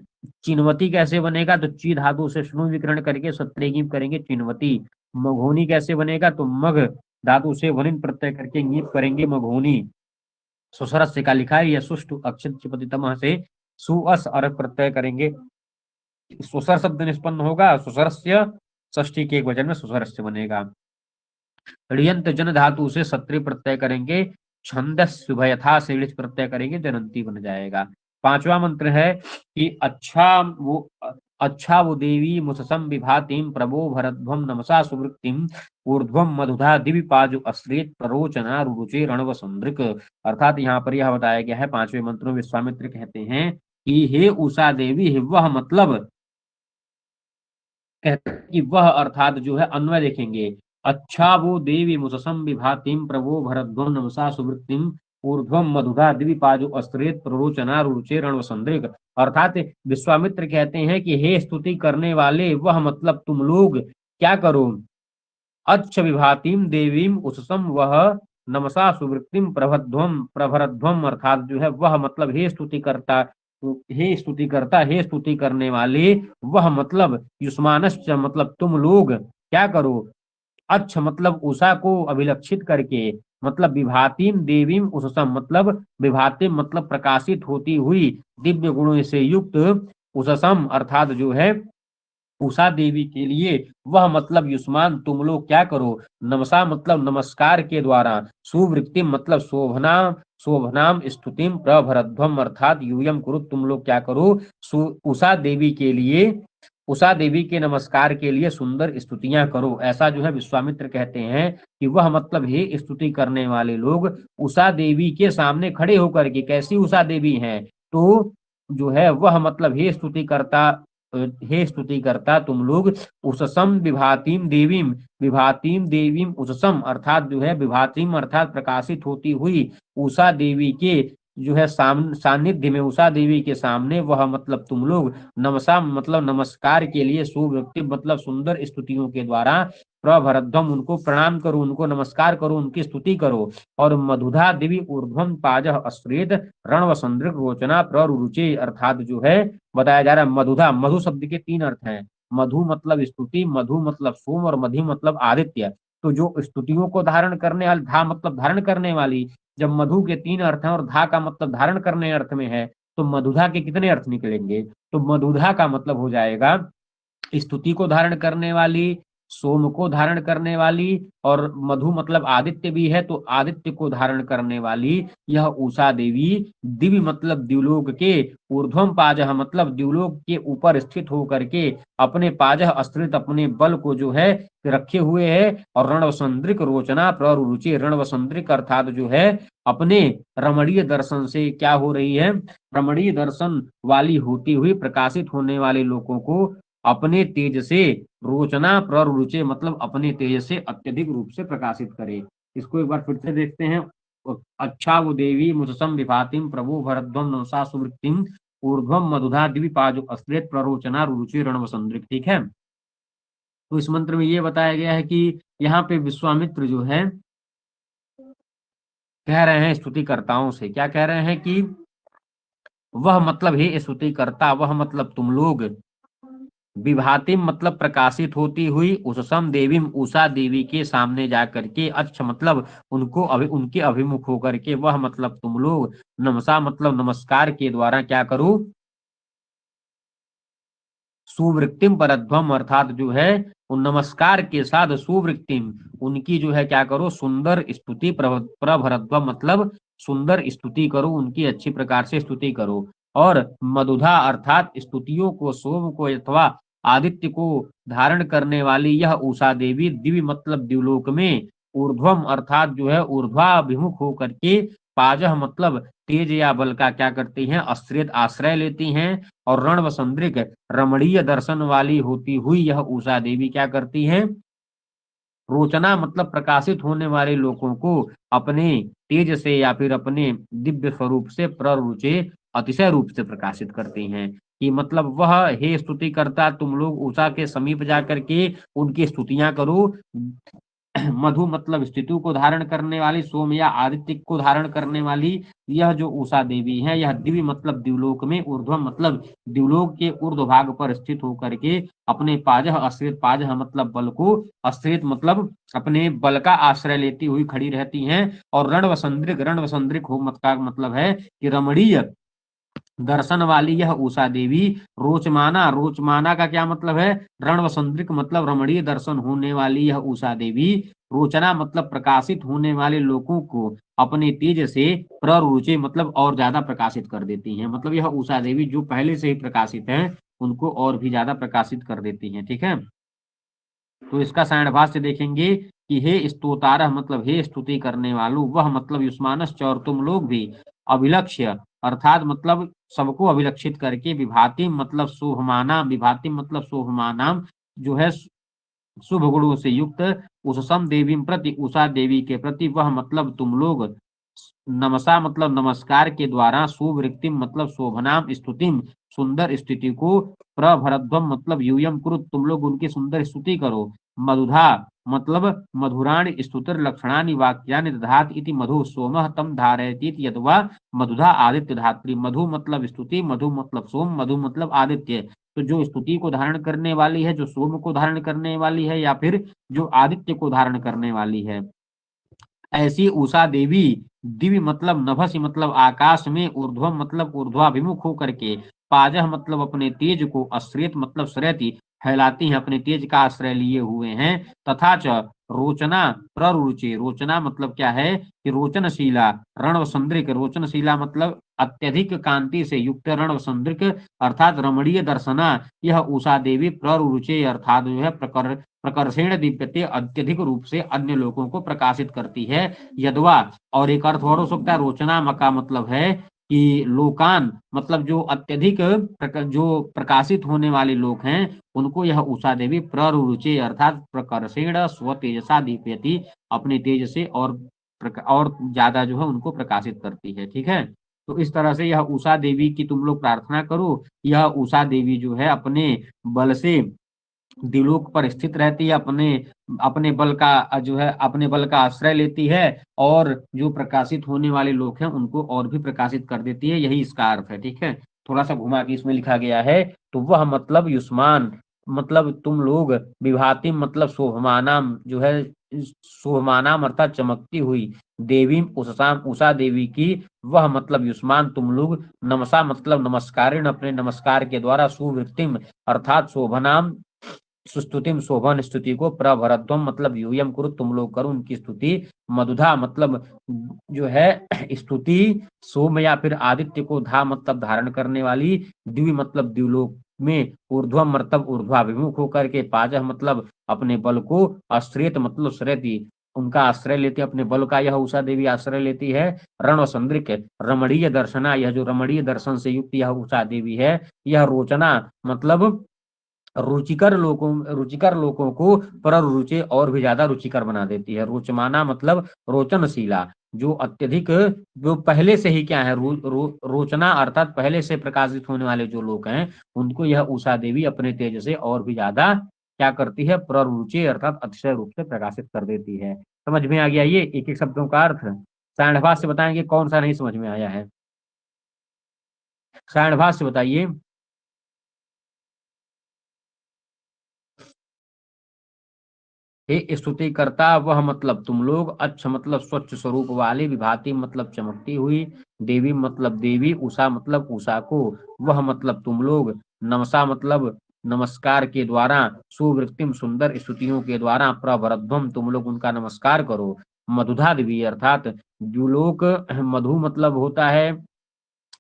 [SPEAKER 1] चिन्वती कैसे बनेगा, तो ची धातु से श्नु विकरण करके सत्रेगीप करेंगे चिन्वती। मघोनी कैसे बनेगा, तो मघ धातु से वलिन प्रत्यय करके गीप करेंगे मघोनी। सुसरस्य का लिखा है, या सुष्टु अक्षत पतितमः से सुअस अर्क प्रत्यय करेंगे, सुसर शब्द निष्पन्न होगा, सुसरस्य षष्ठी के एक वचन में सुसरस्य बनेगा। ऋयंत जन धातु से सत्री प्रत्यय करेंगे, छंदस्य यथा से ऋच प्रत्यय करेंगे, जनंती बन जाएगा। पांचवा मंत्र है कि अच्छा वो देवी मुससम विभातिम प्रभो भरध्वम नमसा सुवृत्तिम ऊर्ध्वम मधुधा दिवि पाजु अस्त्रेत प्ररोचना रुचि रणव संदृक। अर्थात यहाँ पर यह बताया गया है पांचवें मंत्र में विश्वामित्र कहते हैं कि हे उषा देवी, वह मतलब कहते हैं कि वह अर्थात जो है अन्वय देखेंगे, अच्छा वो देवी मुससम विभातिम प्रभो भरध्वम नमसा सुवृत्तिम ऊर्ध्वम मधुधा दिवि पाजु अस्त्रेत प्ररोचना रुचे रणवसंद्रिक। अर्थात विश्वामित्र कहते हैं कि हे स्तुति करने वाले, वह मतलब तुम लोग क्या करो, अच्छ विभातिम देवीम उससम वह नमसा सुवृत्तिम प्रभध्वम प्रभरध्वम, अर्थात जो है वह मतलब हे स्तुति करता, हे स्तुति करता, हे स्तुति करने वाले, वह मतलब युष्मानश्च मतलब तुम लोग क्या करो, अच्छ मतलब उषा को अभिलक्षित करके, मतलब विभातिम देवीम उससम मतलब विभातिम मतलब प्रकाशित होती हुई दिव्य गुणों से युक्त, उससम अर्थात जो है उषा देवी के लिए, वह मतलब युष्मान तुम लोग क्या करो, नमसा मतलब नमस्कार के द्वारा, सुवृत्तिम मतलब शोभना शोभनाम स्तुतिम प्रभरध्वम अर्थात यूयम कुरु तुम लोग क्या करो, उषा देवी के लिए, उषा देवी के नमस्कार के लिए सुंदर स्तुतियां करो। ऐसा जो है विश्वामित्र कहते हैं कि वह मतलब हे स्तुति करने वाले लोग उषा देवी के सामने खड़े होकर के, कैसी उषा देवी हैं, तो जो है वह मतलब हे स्तुति करता तुम लोग उससम विभातीम देवीम उससम अर्थात जो है विभातीम अर्थात प्रकाशित होती हुई उषा देवी के जो है सानिध्य में, उषा देवी के सामने वह मतलब तुम लोग नमसा मतलब नमस्कार के लिए, सुव्यक्ति मतलब सुंदर स्तुतियों के द्वारा, प्रभरध्वम उनको प्रणाम करो, उनको नमस्कार करो, उनकी स्तुति करो, और मधुधा दिवि ऊर्ध्वम पाजह अस्त्रेत रणवसंद्रिक रोचना प्ररुचे अर्थात जो है बताया जा रहा है मधुधा, मधु शब्द के तीन अर्थ हैं, मधु मतलब स्तुति, मधु मतलब सोम, और मधि मतलब आदित्य। तो जो स्तुतियों को धारण करने वाली, धा मतलब धारण करने वाली, जब मधु के तीन अर्थ हैं और धा का मतलब धारण करने अर्थ में है, तो मधुधा के कितने अर्थ निकलेंगे, तो मधुधा का मतलब हो जाएगा स्तुति को धारण करने वाली, सोम को धारण करने वाली, और मधु मतलब आदित्य भी है, तो आदित्य को धारण करने वाली यह उषा देवी, दिव्य मतलब द्युलोक के, ऊर्ध्वम पाजह मतलब द्युलोक के ऊपर स्थित होकर के अपने पाजह अस्त्रित अपने बल को जो है रखे हुए है, और रणवसंद्रिक रोचना प्ररुचि, रणवसंद्रिक अर्थात जो है अपने रमणीय दर्शन से क्या हो रही है, रमणीय दर्शन वाली होती हुई प्रकाशित होने वाले लोगों को अपने तेज से रोचना प्ररुचे मतलब अपने तेज से अत्यधिक रूप से प्रकाशित करे। इसको एक बार फिर से देखते हैं, अच्छा वो देवी मुससम विभातिम प्रभु भरध्वम नमसा सुवृत्तिम ऊर्ध्वम मधुधा दिवि पाजु अस्त्रेत प्ररोचना रुचि रणवसंद्रिक। ठीक है, तो इस मंत्र में ये बताया गया है कि यहाँ पे विश्वामित्र जो है कह रहे हैं स्तुतिकर्ताओं से, क्या कह रहे हैं कि वह मतलब हे स्तुतिकर्ता, वह मतलब तुम लोग, विभातिम मतलब प्रकाशित होती हुई, उससम देवीम उषा देवी के सामने जाकर के, अच्छ मतलब उनके अभिमुख होकर के, वह मतलब तुम लोग, नमसा मतलब नमस्कार के द्वारा क्या करो, सुवृत्तिम परध्वम अर्थात जो है उन नमस्कार के साथ सुवृत्तिम उनकी जो है क्या करो, सुंदर स्तुति प्रभरध्वम मतलब सुंदर स्तुति करो, उनकी अच्छी प्रकार से स्तुति करो, और मधुधा अर्थात स्तुतियों को, सोम को अथवा आदित्य को धारण करने वाली यह उषा देवी, दिव्य मतलब द्युलोक में, ऊर्ध्वम अर्थात जो है ऊर्ध्वाभिमुख होकर के, पाजह मतलब तेज या बल का क्या करती हैं, अस्त्रित आश्रय लेती हैं, और रण वसंद्रिक रमणीय दर्शन वाली होती हुई यह उषा देवी क्या करती हैं, रोचना मतलब प्रकाशित होने वाले लोगों को अपने तेज से या फिर अपने दिव्य स्वरूप से प्ररुचे अतिशय रूप से प्रकाशित करती हैं, कि मतलब वह हे स्तुति करता तुम लोग उषा के समीप जाकर के उनकी स्तुतियां करो, मधु मतलब स्थिति को धारण करने वाली, सोम या आदित्य को धारण करने वाली यह जो उषा देवी है, यह दिव्य मतलब दिवलोक में, ऊर्ध्वम मतलब दिवलोक के ऊर्ध्व भाग पर स्थित होकर के अपने पाजह आश्रित, पाजह मतलब बल को, आश्रित मतलब अपने बल का आश्रय लेती हुई खड़ी रहती हैं। और रणवसंद्रिक, रणवसंद्रिक हो मत का मतलब है कि रमणीय दर्शन वाली यह उषा देवी, रोचमाना, रोचमाना का क्या मतलब है, रणवसंद्रिक मतलब रमणीय दर्शन होने वाली यह उषा देवी, रोचना मतलब प्रकाशित होने वाले लोगों को अपने तेज से प्ररुचे मतलब और ज्यादा प्रकाशित कर देती हैं। मतलब यह उषा देवी जो पहले से ही प्रकाशित है उनको और भी ज्यादा प्रकाशित कर देती हैं। ठीक है, तो इसका सायण भाष्य देखेंगे कि हे स्तोतारः मतलब हे स्तुति करने वालों, वह मतलब युष्मानश्च और तुम लोग भी, अभिलक्ष्य अर्थात मतलब सबको अभिलक्षित करके, विभाति मतलब शोभमाना, विभाति मतलब शोभमाना जो है शुभ गुणों से युक्त, उषसम देवी प्रति उषा देवी के प्रति, वह मतलब तुम लोग, नमसा मतलब नमस्कार के द्वारा, सुवृत्तिम मतलब शोभनाम, स्तुतिम सुंदर स्थिति को, प्रभरध्वम मतलब यूयम कुरु तुम लोग उनकी सुंदर स्तुति करो, मधुधा मतलब मधुराणि स्तुतिर लक्षणानि वाक्यानि दधात इति मधु सोमः तम धारयति यद्वा मधुधा आदित्य धात्री, मधु मतलब स्तुति, मधु मतलब सोम, मधु मतलब आदित्य। तो जो स्तुति को धारण करने वाली है, जो सोम को धारण करने वाली है, या फिर जो आदित्य को धारण करने वाली है, ऐसी उषा देवी, दिव्य मतलब नभसी मतलब आकाश में, ऊर्ध्वम मतलब ऊर्ध्वाभिमुख होकर के, पाजह मतलब अपने तेज को, आश्रित मतलब श्रयति फैलाती हैं, अपने तेज का आश्रय लिए हुए हैं, तथा च रोचना प्ररुचि, रोचना मतलब क्या है कि रोचनशीला, रणवसंद्रिक, रोचनशीला मतलब अत्यधिक कांति से युक्त, रणवसंद्रिक अर्थात रमणीय दर्शना, यह उषा देवी प्ररुचि अर्थात जो है प्रकर्षेण दीप्यते अत्यधिक रूप से अन्य लोगों को प्रकाशित करती है, यद्वा, और एक अर्थ और हो सकता है रोचना का मतलब है कि लोकान मतलब जो अत्यधिक जो प्रकाशित होने वाले लोग हैं उनको यह उषा देवी प्ररुचे अर्थात प्रकर्षेण स्व तेजसा दीप्यति अपने तेज से और ज्यादा जो है उनको प्रकाशित करती है। ठीक है, तो इस तरह से यह उषा देवी की तुम लोग प्रार्थना करो। यह उषा देवी जो है अपने बल से द्विलोक पर स्थित रहती है, अपने अपने बल का जो है अपने बल का आश्रय लेती है, और जो प्रकाशित होने वाले लोग हैं उनको और भी प्रकाशित कर देती है, यही इसका अर्थ है। ठीक है, थोड़ा सा घुमा के इसमें लिखा गया है, तो वह मतलब युष्मान मतलब तुम लोग, विभाति मतलब शोभमानाम जो है शोभमानाम अर्थात चमकती हुई, देवी उषा उषा देवी की, वह मतलब युष्मान तुम लोग, नमसा मतलब नमस्कारिण अपने नमस्कार के द्वारा, सुवृत्तिम अर्थात शोभनाम सुस्तुतिम शोभन स्तुति को, प्रभरध्वम मतलब यूयम कुरु तुम लोग करो उनकी स्तुति, मधुधा मतलब जो है स्तुति, सोम या फिर आदित्य को, धा मतलब धारण करने वाली, दिव्य मतलब दिवलोक में, ऊर्ध्वम मतलब ऊर्ध्वाभिमुख होकर के, पाजह मतलब अपने बल को, आश्रित मतलब श्रेति उनका आश्रय लेती, अपने बल का यह उषा देवी आश्रय लेती है, रण संद्रिक रमणीय दर्शना, यह जो रमणीय दर्शन से युक्त यह उषा देवी है, यह रोचना मतलब रुचिकर लोगों को पर रुचि और भी ज्यादा रुचिकर बना देती है, रोचमाना मतलब रोचनशीला, जो अत्यधिक जो पहले से ही क्या है रोचना अर्थात पहले से प्रकाशित होने वाले जो लोग हैं उनको यह उषा देवी अपने तेज से और भी ज्यादा क्या करती है, प्ररुचि अर्थात अतिशय रूप से प्रकाशित कर देती है। समझ में आ गया ये एक एक शब्दों का अर्थ। सायणभाष्य से बताएंगे कौन सा नहीं समझ में आया है, सायणभाष्य से बताइए। हे स्तुति करता वह मतलब तुम लोग, अच्छ मतलब स्वच्छ स्वरूप वाली, विभाति मतलब चमकती हुई, देवी मतलब देवी, उषा मतलब उषा को, वह मतलब तुम लोग, नमसा मतलब नमस्कार के द्वारा, सुवृत्तिम सुंदर स्तुतियों के द्वारा, प्रभरध्वम तुम लोग उनका नमस्कार करो, मधुधा देवी अर्थात द्युलोक, मधु मतलब होता है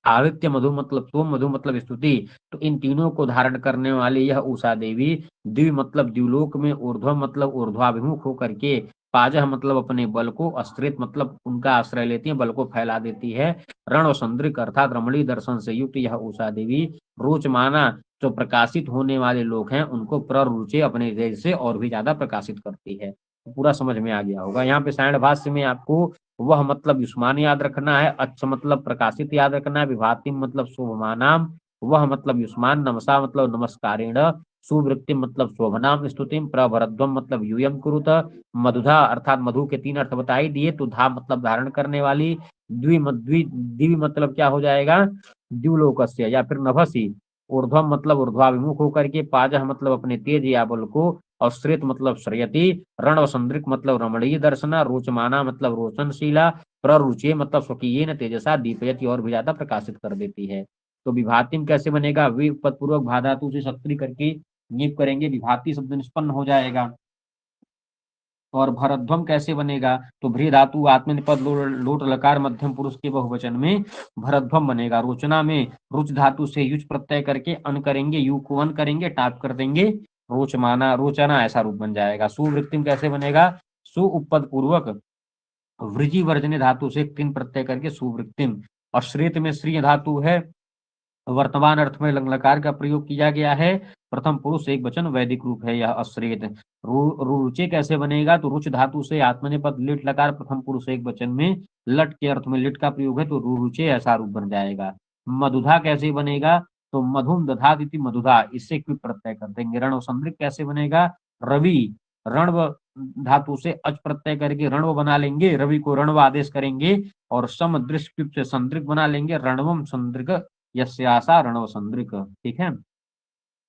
[SPEAKER 1] आदित्य, मधु मतलब सोम, मधु मतलब स्तुति, तो इन तीनों को धारण करने वाली यह उषा देवी, द्वि मतलब द्युलोक में, ऊर्ध्व मतलब ऊर्ध्वाभिमुख होकर के, पाजह मतलब अपने बल को, अस्त्रित मतलब उनका आश्रय लेती है, बल को फैला देती है, रण और संद्रिक अर्थात रमणीय दर्शन से युक्त यह उषा देवी, रोचमाना जो प्रकाशित होने वाले लोग हैं उनको प्ररुचे अपने तेज से और भी ज्यादा प्रकाशित करती है। पूरा समझ में आ गया होगा। यहाँ पे सायण भाष्य में आपको वह मतलब युष्मान याद रखना है, अच्छ मतलब प्रकाशित याद रखना है, विभातिम मतलब शोभमानाम, वह मतलब युष्मान, नमसा मतलब नमस्कारेण, सुवृत्तिम मतलब शोभनाम स्तुतिम, प्रभरध्वम मतलब यूयम कुरुत, मधुधा अर्थात मधु के तीन अर्थ बता ही दिए, तो धा मतलब धारण करने वाली, द्वि मतलब क्या हो जाएगा, द्युलोकस्य या फिर नभसी, ऊर्ध्वम मतलब ऊर्ध्वाभिमुख होकर के, पाजह मतलब अपने तेज या बल को, और श्रेत मतलब श्रेयति, रण व संदृक मतलब रमणीय दर्शना, रोचमाना मतलब रोचनशीला, प्ररुचे मतलब स्वकीय तेजसा दीपयति और भी ज्यादा प्रकाशित कर देती है। तो विभातिम कैसे बनेगा, वी पद पूर्वक भा धातु से सक्रिय करके नियुक्त करेंगे, विभाति शब्द निष्पन्न हो जाएगा। और भरध्वम कैसे बनेगा, तो भ्री धातु आत्मनिपद लोट लकार मध्यम पुरुष के बहुवचन में भरध्वम बनेगा। रोचना में रुच धातु से युच प्रत्यय करके अन करेंगे, यू को अन करेंगे, टाप कर देंगे, रोचमाना रोचना ऐसा रूप बन जाएगा। सुवृत्तिम कैसे बनेगा, सु उपपद पूर्वक वृजी वर्जने धातु से तीन प्रत्यय करके सुवृत्तिम। और श्रेत में श्री धातु है, वर्तमान अर्थ में लंगलकार का प्रयोग किया गया है, प्रथम पुरुष एक वचन वैदिक रूप है यह अश्रेत। रुचे कैसे बनेगा, तो रुच धातु से आत्मनेपद लिट लकार प्रथम पुरुष एक वचन में लट के अर्थ में लिट का प्रयोग है, तो रुचे ऐसा रूप बन जाएगा। मधुधा कैसे बनेगा, तो मधुम दधात इति मधुधा, इससे क्विप प्रत्यय कर देंगे। रण संदृक कैसे बनेगा, रवि रणव धातु से अच प्रत्यय करके रणव बना लेंगे, रवि को रणव आदेश करेंगे, और सम दृष्ट से संदृक बना लेंगे, रणवम संदृक यस्यासा रणव संदृक। ठीक है।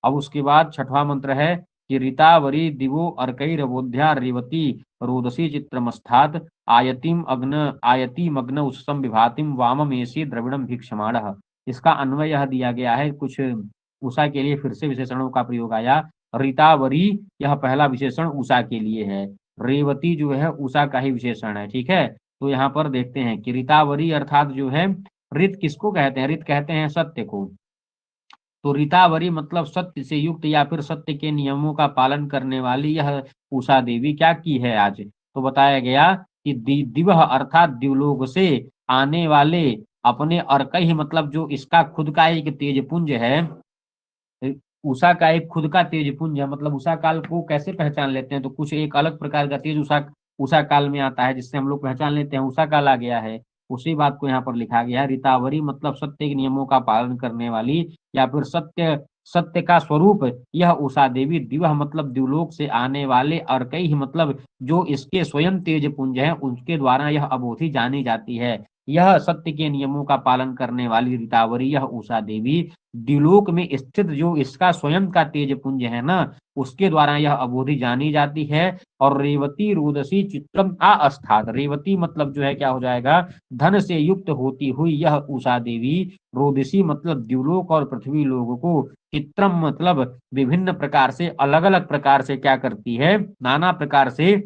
[SPEAKER 1] अब उसके बाद छठवां मंत्र है कि ऋतावरी दिवो अर्कैरवोध्या रेवती रोदसी चित्रमस्थात आयति मग्न उत्सम विभातिम वाममेषी द्रविड़म भीक्षमाणः। इसका अन्वय यह दिया गया है, कुछ उषा के लिए फिर से विशेषणों का प्रयोग आया। ऋतावरी यह पहला विशेषण उषा के लिए है, रेवती जो है उषा का ही विशेषण है। ठीक है। तो यहाँ पर देखते हैं कि ऋतावरी अर्थात जो है, ऋत किसको कहते हैं, ऋत कहते हैं सत्य को। तो ऋतावरी मतलब सत्य से युक्त या फिर सत्य के नियमों का पालन करने वाली यह उषा देवी क्या की है आज, तो बताया गया कि दिवह अर्थात दिवलोक से आने वाले अपने अर्क ही मतलब जो इसका खुद का एक तेज पुंज है, उषा का एक खुद का तेज पुंज है। मतलब उषा काल को कैसे पहचान लेते हैं, तो कुछ एक अलग प्रकार का तेज उषा उषा काल में आता है, जिससे हम लोग पहचान लेते हैं उषा काल आ गया है। उसी बात को यहाँ पर लिखा गया है, ऋतावरी मतलब सत्य के नियमों का पालन करने वाली या फिर सत्य सत्य का स्वरूप यह उषा देवी, दिवह मतलब द्युलोक से आने वाले, और कई मतलब जो इसके स्वयं तेज पुंज है उनके द्वारा यह अबोधी जानी जाती है। यह सत्य के नियमों का पालन करने वाली ऋतावरी यह उषा देवी द्युलोक में स्थित जो इसका स्वयं का तेज पुंज है ना, उसके द्वारा यह अबोधी जानी जाती है। और रेवती रोदसी चित्रम आस्थात, रेवती मतलब जो है क्या हो जाएगा, धन से युक्त होती हुई यह उषा देवी, रोदसी मतलब द्युलोक और पृथ्वी लोक को, चित्रम मतलब विभिन्न प्रकार से अलग अलग प्रकार से क्या करती है, नाना प्रकार से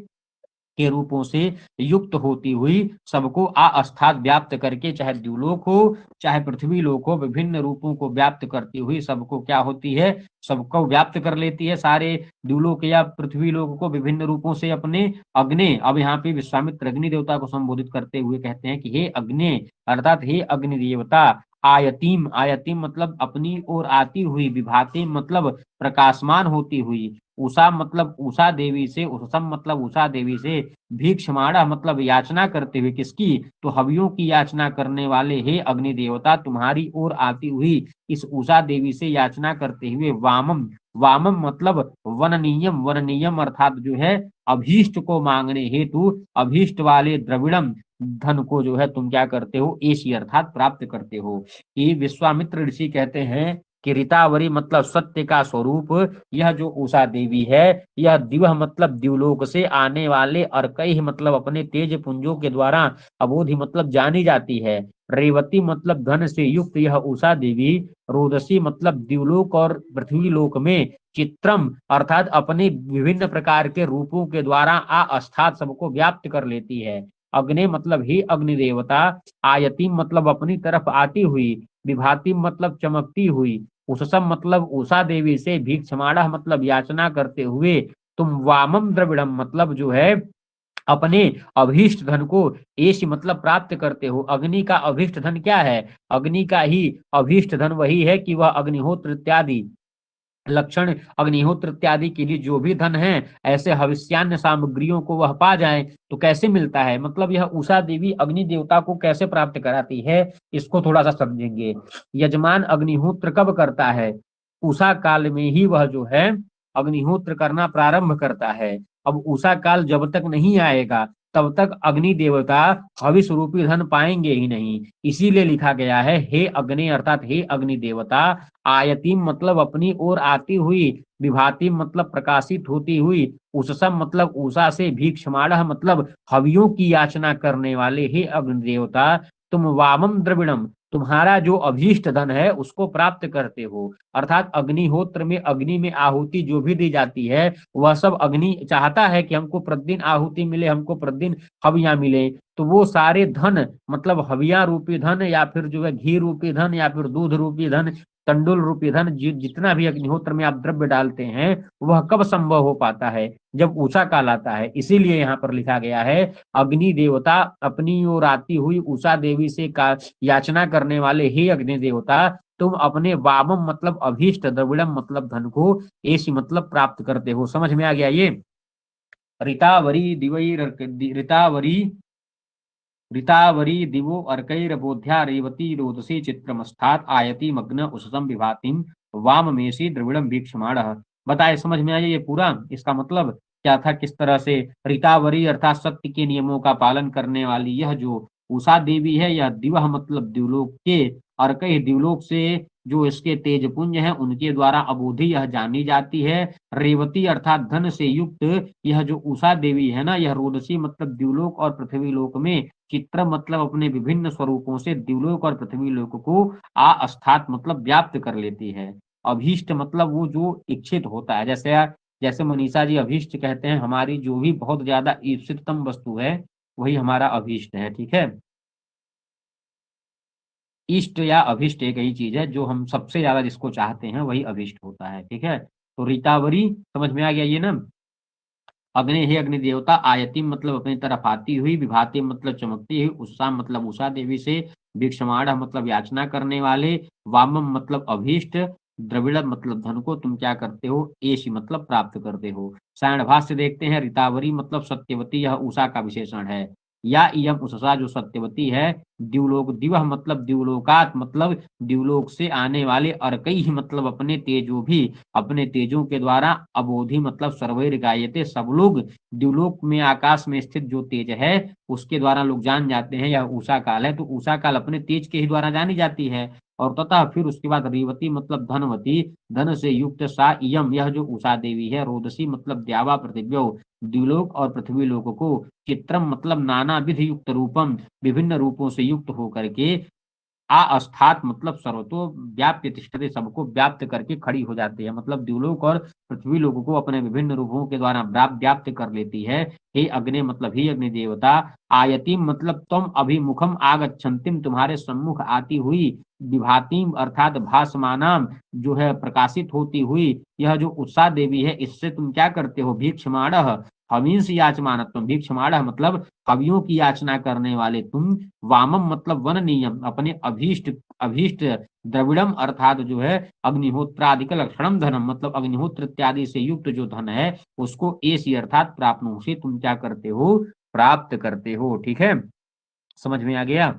[SPEAKER 1] के रूपों से युक्त होती हुई सबको आस्थात व्याप्त करके, चाहे द्युलोक हो चाहे पृथ्वी लोक हो, विभिन्न रूपों को व्याप्त करती हुई सबको क्या होती है, सबको व्याप्त कर लेती है, सारे द्युलोक या पृथ्वी लोक को विभिन्न रूपों से अपने अग्नि। अब यहाँ पे विश्वामित्र अग्नि देवता को संबोधित करते हुए कहते हैं कि हे अग्नि अर्थात हे अग्नि देवता, आयतीम आयतीम मतलब अपनी ओर आती हुई, विभाति मतलब प्रकाशमान होती हुई, उषा मतलब उषा देवी से, उसम मतलब उषा देवी से, भीक्षमाणा मतलब याचना करते हुए, किसकी, तो हवियों की याचना करने वाले हे अग्नि देवता, तुम्हारी ओर आती हुई इस उषा देवी से याचना करते हुए, वामम वामम मतलब वननीयम, वननीयम अर्थात जो है अभीष्ट को मांगने हेतु, अभीष्ट वाले द्रविड़म धन को जो है तुम क्या करते हो, एशी अर्थात प्राप्त करते हो। ये विश्वामित्र ऋषि कहते हैं कि ऋतावरी मतलब सत्य का स्वरूप यह जो उषा देवी है, यह दिवह मतलब द्युलोक से आने वाले, और कई मतलब अपने तेज पुंजों के द्वारा अबोधि मतलब जानी जाती है। रेवती मतलब धन से युक्त यह उषा देवी, रोदसी मतलब द्युलोक और पृथ्वी लोक में, चित्रम अर्थात अपने विभिन्न प्रकार के रूपों के द्वारा आस्थात सबको व्याप्त कर लेती है। अग्नि मतलब ही अग्नि देवता, आयती मतलब अपनी तरफ आती हुई, विभाति मतलब चमकती हुई, उससम मतलब उषा देवी से, भीक्षमाणा मतलब याचना करते हुए, तुम वामम द्रविड़म मतलब जो है अपने अभीष्ट धन को, एश मतलब प्राप्त करते हो। अग्नि का अभीष्ट धन क्या है, अग्नि का ही अभीष्ट धन वही है कि वह अग्निहोत्र इत्यादि लक्षण, अग्निहोत्र इत्यादि के लिए जो भी धन है, ऐसे हविष्यान्य सामग्रियों को वह पा जाए तो कैसे मिलता है, मतलब यह उषा देवी अग्नि देवता को कैसे प्राप्त कराती है, इसको थोड़ा सा समझेंगे। यजमान अग्निहोत्र कब करता है, उषा काल में ही वह जो है अग्निहोत्र करना प्रारंभ करता है। अब उषा काल जब तक नहीं आएगा तब तक अग्नि देवता हविष रूपी धन पाएंगे ही नहीं। इसीलिए लिखा गया है हे अग्नि अर्थात हे अग्नि देवता, आयतिम मतलब अपनी ओर आती हुई, विभातिम मतलब प्रकाशित होती हुई, उषसम मतलब उषा से, भीक्षमाणः मतलब हवियों की याचना करने वाले हे अग्नि देवता, तुम वामम द्रविणम तुम्हारा जो अभीष्ट धन है उसको प्राप्त करते हो। अर्थात अग्निहोत्र में अग्नि में आहुति जो भी दी जाती है वह सब अग्नि चाहता है कि हमको प्रतिदिन आहुति मिले, हमको प्रतिदिन हवियां मिले। तो वो सारे धन मतलब हवियां रूपी धन या फिर जो है घी रूपी धन या फिर दूध रूपी धन, तंडुल रूपी धन, जितना भी अग्निहोत्र में आप द्रव्य डालते हैं वह कब संभव हो पाता है, जब उषा काल आता है। इसीलिए यहाँ पर लिखा गया है अग्नि देवता अपनी ओर आती हुई उषा देवी से का याचना करने वाले हे अग्नि देवता, तुम अपने वामम मतलब अभीष्ट, द्रविड़म मतलब धन को, ऐसी मतलब प्राप्त करते हो। समझ में आ गया ये? ऋतावरी दिवई ऋतावरी ऋतावरी दिवो अर्कैर्बोध्या रेवती रोदसी चित्रमस्थात् आयति मग्न उषसम विभातिम वाममेषि द्रविड़म भीक्षमाण। बताए, समझ में आया ये पूरा? इसका मतलब क्या था, किस तरह से ऋतावरी अर्थात सत्य के नियमों का पालन करने वाली यह जो उषा देवी है, यह दिवह मतलब द्युलोक के, अर्कई द्युलोक से जो इसके तेजपुंज हैं उनके द्वारा अबोधी यह जानी जाती है। रेवती अर्थात धन से युक्त यह जो उषा देवी है ना, यह रोदसी मतलब द्युलोक और पृथ्वी लोक में, चित्र मतलब अपने विभिन्न स्वरूपों से द्युलोक और पृथ्वी लोक को आस्थात मतलब व्याप्त कर लेती है। अभीष्ट मतलब वो जो इच्छित होता है, जैसे जैसे मनीषा जी अभीष्ट कहते हैं, हमारी जो भी बहुत ज्यादा इष्टतम वस्तु है वही हमारा अभीष्ट है। ठीक है, इष्ट या अभिष्ट एक ही चीज है, जो हम सबसे ज्यादा जिसको चाहते हैं वही अभिष्ट होता है। ठीक है, तो रीतावरी समझ में आ गया ये ना? अग्नि हे अग्नि देवता, आयति मतलब अपनी तरफ आती हुई, विभाति मतलब चमकती हुई, उषा मतलब उषा देवी से, भिक्षमाण मतलब याचना करने वाले, वामम मतलब अभीष्ट, द्रविड़ मतलब धन को तुम क्या करते हो, एशी मतलब प्राप्त करते हो। सायण भाष्य देखते हैं, ऋतावरी मतलब सत्यवती, यह उषा का विशेषण है। या इयम उषा जो सत्यवती है, द्युलोक दिवह मतलब द्युलोकात मतलब द्युलोक से आने वाले, अर्कई मतलब अपने तेजो भी, अपने तेजों के द्वारा, अबोधि मतलब सर्वैर गायते सब लोग, द्युलोक में आकाश में स्थित जो तेज है उसके द्वारा लोग जान जाते हैं यह उषा काल है। तो उषा काल अपने तेज के ही द्वारा जानी जाती है। और तथा फिर उसके बाद रेवती मतलब धनवती, धन से युक्त सा इयम यह जो उषा देवी है, रोदसी मतलब द्यावा पृथिव्यो द्युलोक और पृथ्वी लोक को, चित्रम मतलब नाना विधि युक्त रूपम विभिन्न रूपों से युक्त होकर के, अस्थात मतलब सर्वतो व्याप्य तिष्ठते सबको व्याप्त करके खड़ी हो जाती है, मतलब द्युलोक और पृथ्वी लोक को अपने विभिन्न रूपों के द्वारा व्याप्त कर लेती है। हे अग्नि मतलब ही अग्नि देवता, आयतिम मतलब तुम अभिमुखम आगच्छन्तिम तुम्हारे सम्मुख आती हुई, विभातिम अर्थात भासमानाम जो है प्रकाशित होती हुई, यह जो उत्साह देवी है इससे तुम क्या करते हो, भीक्षमाणः हविंस याचमानत्वम, भीक्षमाणः मतलब हवियों की याचना करने वाले तुम, वामम मतलब वन नियम अपने अभीष्ट अभीष्ट, द्रविड़म अर्थात जो है अग्निहोत्रादिक लक्षणम धनम मतलब अग्निहोत्र इत्यादि से युक्त जो धन है उसको एसी अर्थात प्राप्त से तुम क्या करते हो, प्राप्त करते हो। ठीक है, समझ में आ गया?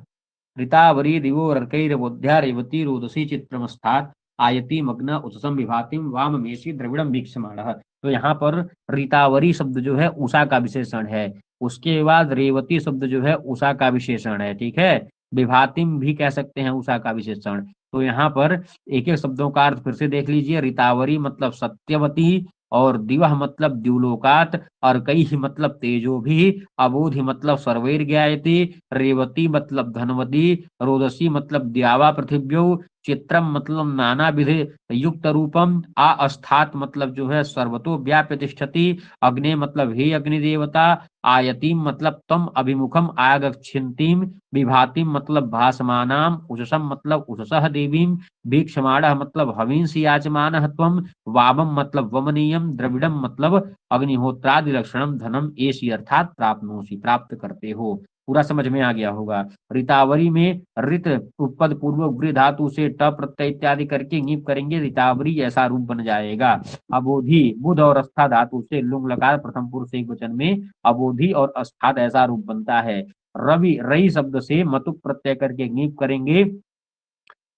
[SPEAKER 1] ऋतावरी दिवो रर्कैर्बोध्या रेवती रोदसी चित्रमस्थात् आयति मग्न उत्सम विभातिम वाममेषि द्रविड़म वीक्षमाणः। तो यहाँ पर ऋतावरी शब्द जो है उषा का विशेषण है, उसके बाद रेवती शब्द जो है उषा का विशेषण है। ठीक है, विभातिम भी कह सकते हैं उषा का विशेषण। तो यहाँ पर एक एक शब्दों का अर्थ फिर से देख लीजिए, ऋतावरी मतलब सत्यवती, और दिवह मतलब द्युलोकात, और कई मतलब तेजो भी, अबोधि मतलब सर्वैर ज्ञायते, रेवती मतलब धनवती, रोदसी मतलब द्यावा पृथिव्यो, चित्रम मतलब नाना विधि युक्त रूपम, अस्थात मतलब जो है सर्वतो व्याप्य तिष्ठति, अग्नि मतलब हे अग्नि देवता, आयतिम मतलब तम अभिमुखम आगच्छन्तीम, विभातिम मतलब भासमानाम, उषसम मतलब उषसः देवीम, भीक्षमाणः मतलब हविंस याचमानः त्वम, वामम मतलब वमनीयम, द्रविड़म मतलब अग्निहोत्रादि लक्षणम धनम एसी अर्थात प्राप्नोसी प्राप्त करते हो। पूरा समझ में आ गया होगा? ऋतावरी में ऋत उपपद पूर्वक गृह धातु से ट प्रत्यय इत्यादि करके ङीप करेंगे, ऋतावरी ऐसा रूप बन जाएगा। अबोधि बुध और अस्था धातु से लुंग लकार प्रथम पुरुष एक वचन में अबोधि और अस्থাत ऐसा रूप बनता है। रवि रई शब्द से मतुक प्रत्यय करके ङीप करेंगे,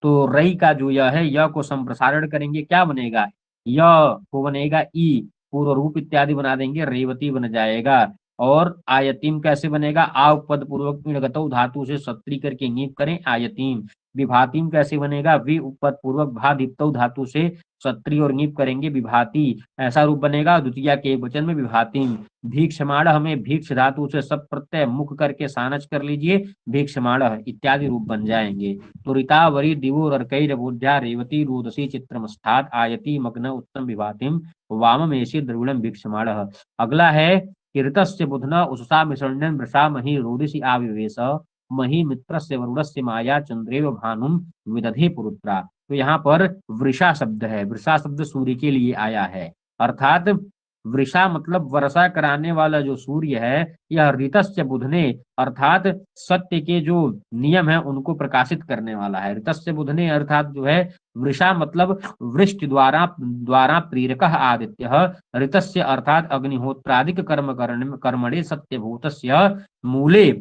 [SPEAKER 1] तो रई का जो यह है, य को संप्रसारण करेंगे, क्या बनेगा, य को बनेगा ई, पूर्व रूप इत्यादि बना देंगे, रेवती बन जाएगा। और आयतीम कैसे बनेगा, आ पद पूर्वक गतौ धातु से सत्री करके नीप करें, आयतीम। विभातीम कैसे बनेगा, वि उपद पूर्वक भा दीप्तौ धातु से सत्री और नीप करेंगे, विभाती, ऐसा रूप बनेगा। द्वितीया के एक वचन में विभातीम। भीक्षमाण हमें भीक्ष धातु से सब प्रत्यय मुख करके सानच कर लीजिए, भीक्षमाण इत्यादि रूप बन जाएंगे। तो ऋतावरी दिवो रर्कई रबोध्या रेवती रोदसी चित्रमस्थात आयति मग्न उत्तम विभातिम वाममेषि द्रविणम भीक्षमाण। अगला है कीर्तस्य बुधना उससा मिसृण्यन वृषा मही रोदिसी आविवेश मही मित्रस्य वरुणस्य माया चंद्रेव भानुम विदधे पुरुत्रा। तो यहाँ पर वृषा शब्द है, वृषा शब्द सूर्य के लिए आया है, अर्थात वृषा मतलब वर्षा कराने वाला जो सूर्य है, यह ऋतस्य बुधने अर्थात सत्य के जो नियम है उनको प्रकाशित करने वाला है। ऋतस्य बुधने अर्थात जो है वृषा मतलब वृष्टि द्वारा द्वारा प्रेरक आदित्य, ऋतस्य अर्थात अग्निहोत्रादिक कर्मणे सत्यभूतस्य मूले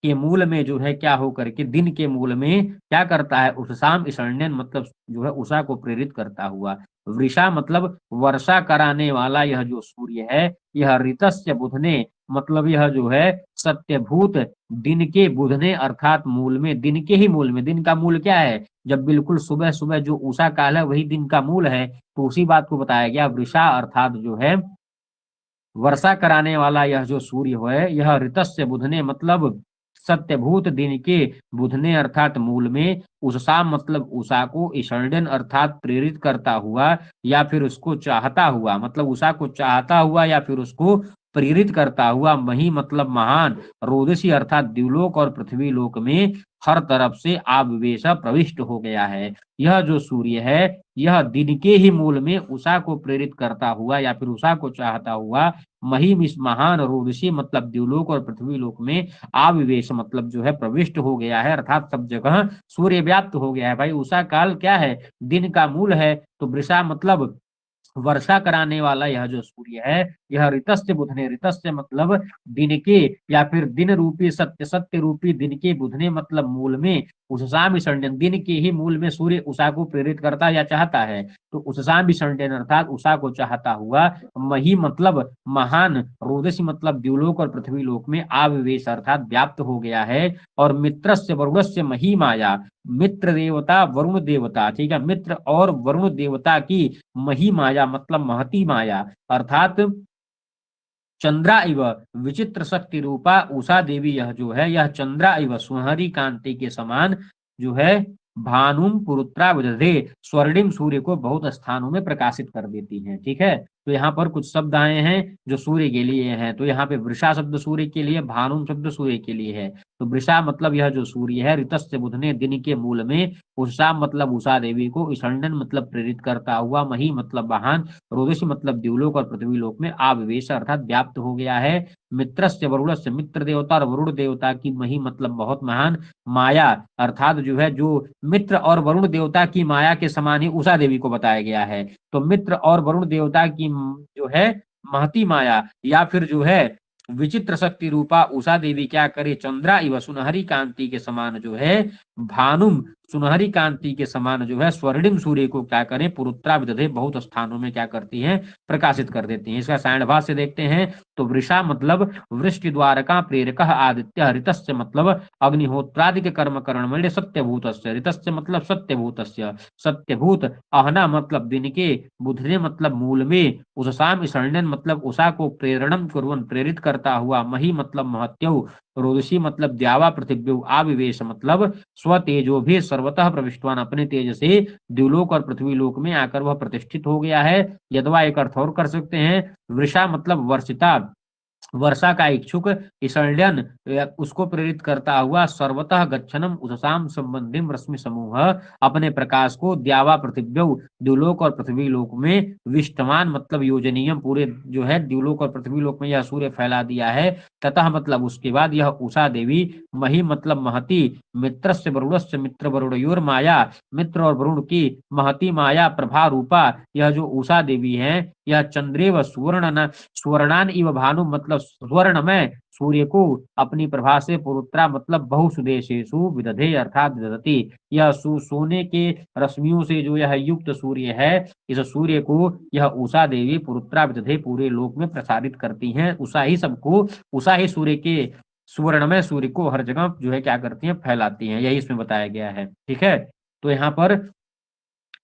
[SPEAKER 1] के मूल में जो है क्या हो करके, दिन के मूल में क्या करता है, उत्साम ईशण्यन मतलब जो है उषा को प्रेरित करता हुआ। वृषा मतलब वर्षा कराने वाला यह जो सूर्य है, यह ऋतस्य बुधने मतलब यह जो है सत्यभूत दिन के बुधने अर्थात मूल में, दिन के ही मूल में। दिन का मूल क्या है, जब बिल्कुल सुबह सुबह जो उषा काल है वही दिन का मूल है, तो उसी बात को बताया गया। वृषा अर्थात जो है वर्षा कराने वाला यह जो सूर्य है, यह ऋतस्य बुधने मतलब सत्यभूत दिन के बुधने अर्थात मूल में, उषा मतलब उषा को ईषण्यन अर्थात प्रेरित करता हुआ या फिर उसको चाहता हुआ, मतलब उषा को चाहता हुआ या फिर उसको प्रेरित करता हुआ, मही मतलब महान, रोदसी अर्थात द्युलोक और पृथ्वी लोक में हर तरफ से आविवेश प्रविष्ट हो गया है। यह जो सूर्य है यह दिन के ही मूल में उषा को प्रेरित करता हुआ या फिर उषा को चाहता हुआ महिम इस महान रोदसी मतलब द्युलोक और पृथ्वी लोक में आविवेश मतलब जो है प्रविष्ट हो गया है, अर्थात सब जगह सूर्य व्याप्त हो गया है। भाई उषा काल क्या है, दिन का मूल है, तो वृषा मतलब वर्षा कराने वाला यह जो सूर्य है, यह ऋतस्य बुधने, ऋतस्य मतलब दिन के या फिर दिन रूपी सत्य, सत्य रूपी दिन के बुधने मतलब मूल में, उषसाम विसर्जन दिन के ही मूल में सूर्य उषा को प्रेरित करता या चाहता है, तो उषसाम विसर्जन अर्थात उषा को चाहता हुआ, मही मतलब महान, रोदसी मतलब द्युलोक और पृथ्वी लोक में आविवेश अर्थात व्याप्त हो गया है। और मित्रस्य वरुणस्य मही माया, मित्र देवता वरुण देवता, ठीक है, मित्र और वरुण देवता की मही माया मतलब महती माया अर्थात चंद्रा इव विचित्र शक्ति रूपा उषा देवी, यह जो है यह चंद्रा इव सुनहरी कांति के समान जो है भानुम पुरुत्रा विदधे, स्वर्णिम सूर्य को बहुत स्थानों में प्रकाशित कर देती हैं। ठीक है, तो यहाँ पर कुछ शब्द आए हैं जो सूर्य के लिए हैं, तो यहाँ पे वृषा शब्द सूर्य के लिए, भानुम शब्द सूर्य के लिए है। तो वृषा मतलब यह जो सूर्य है, ऋतस्य बुधने दिन के मूल में, उषा मतलब उषा देवी को, ईषण्यन मतलब प्रेरित करता हुआ, मही मतलब वाहन, रोदसी मतलब द्युलोक और पृथ्वी लोक में आविवेश अर्थात व्याप्त हो गया है। मित्रस्य वरुणस्य मित्र देवता और वरुण देवता की मही मतलब बहुत महान, माया अर्थात जो है जो मित्र और वरुण देवता की माया के समान ही उषा देवी को बताया गया है। तो मित्र और वरुण देवता की जो है महती माया या फिर जो है विचित्र शक्ति रूपा उषा देवी क्या करे, चंद्रा इव सुनहरी कांति के समान जो है, भानुम सुनहरी कांति के समान जो है स्वर्णिम सूर्य को क्या करें, पुरुत्रा विदधे बहुत स्थानों में क्या करती हैं, प्रकाशित कर देती हैं। इसका सायण भाष्य देखते हैं, तो वृषा मतलब वृष्टि द्वारका प्रेरक आदित्य, ऋतस्य मतलब अग्निहोत्रादिक कर्म करण सत्यभूतस्य, ऋतस्य मतलब सत्यभूतस्य, सत्यभूत अहना मतलब दिन के, बुधने मतलब मूल में, उषसाम ईषण्यन मतलब उषा को प्रेरणम कुर्वन् प्रेरित करता हुआ, मही मतलब महत्यौ, रोदसी मतलब द्यावा पृथिव्यौ, आविवेश मतलब स्वतेजो भी सर्वतः प्रविष्टवान, अपने तेज से द्युलोक और पृथ्वी लोक में आकर वह प्रतिष्ठित हो गया है। यदवा एक अर्थ और कर सकते हैं, वृषा मतलब वर्षिता, वर्षा का इच्छुक, ईषण्यन उसको प्रेरित करता हुआ, सर्वतः गच्छनम उषसाम संबंधिम रश्मि समूह, अपने प्रकाश को द्यावा पृथिव्यौ द्युलोक और पृथ्वी लोक में, विष्टमान मतलब योजनीयम पूरे जो है द्युलोक और पृथ्वी लोक में यह सूर्य फैला दिया है। ततः मतलब उसके बाद यह उषा देवी, मही मतलब महती, मित्रस्य वरुणस्य मित्र वरुणयोर माया, मित्र और वरुण की महती माया प्रभा रूपा, यह जो उषा देवी है यह चंद्रेव सुवर्णान इव भानु मतलब मतलब स्वर्णमय सूर्य को अपनी प्रभा से पुरुत्रा मतलब बहुसुदेशेषु विदधे अर्थात विदधति। यह सोने के रश्मियों से जो यह युक्त सूर्य है, इस सूर्य को यह उषा देवी पुरुत्रा विदधे पूरे लोक में प्रसारित करती हैं। उषा ही सबको, उषा ही सूर्य के, सुवर्णमय सूर्य को हर जगह जो है क्या करती हैं, फैलाती हैं। यही इसमें बताया गया है। ठीक है, तो यहाँ पर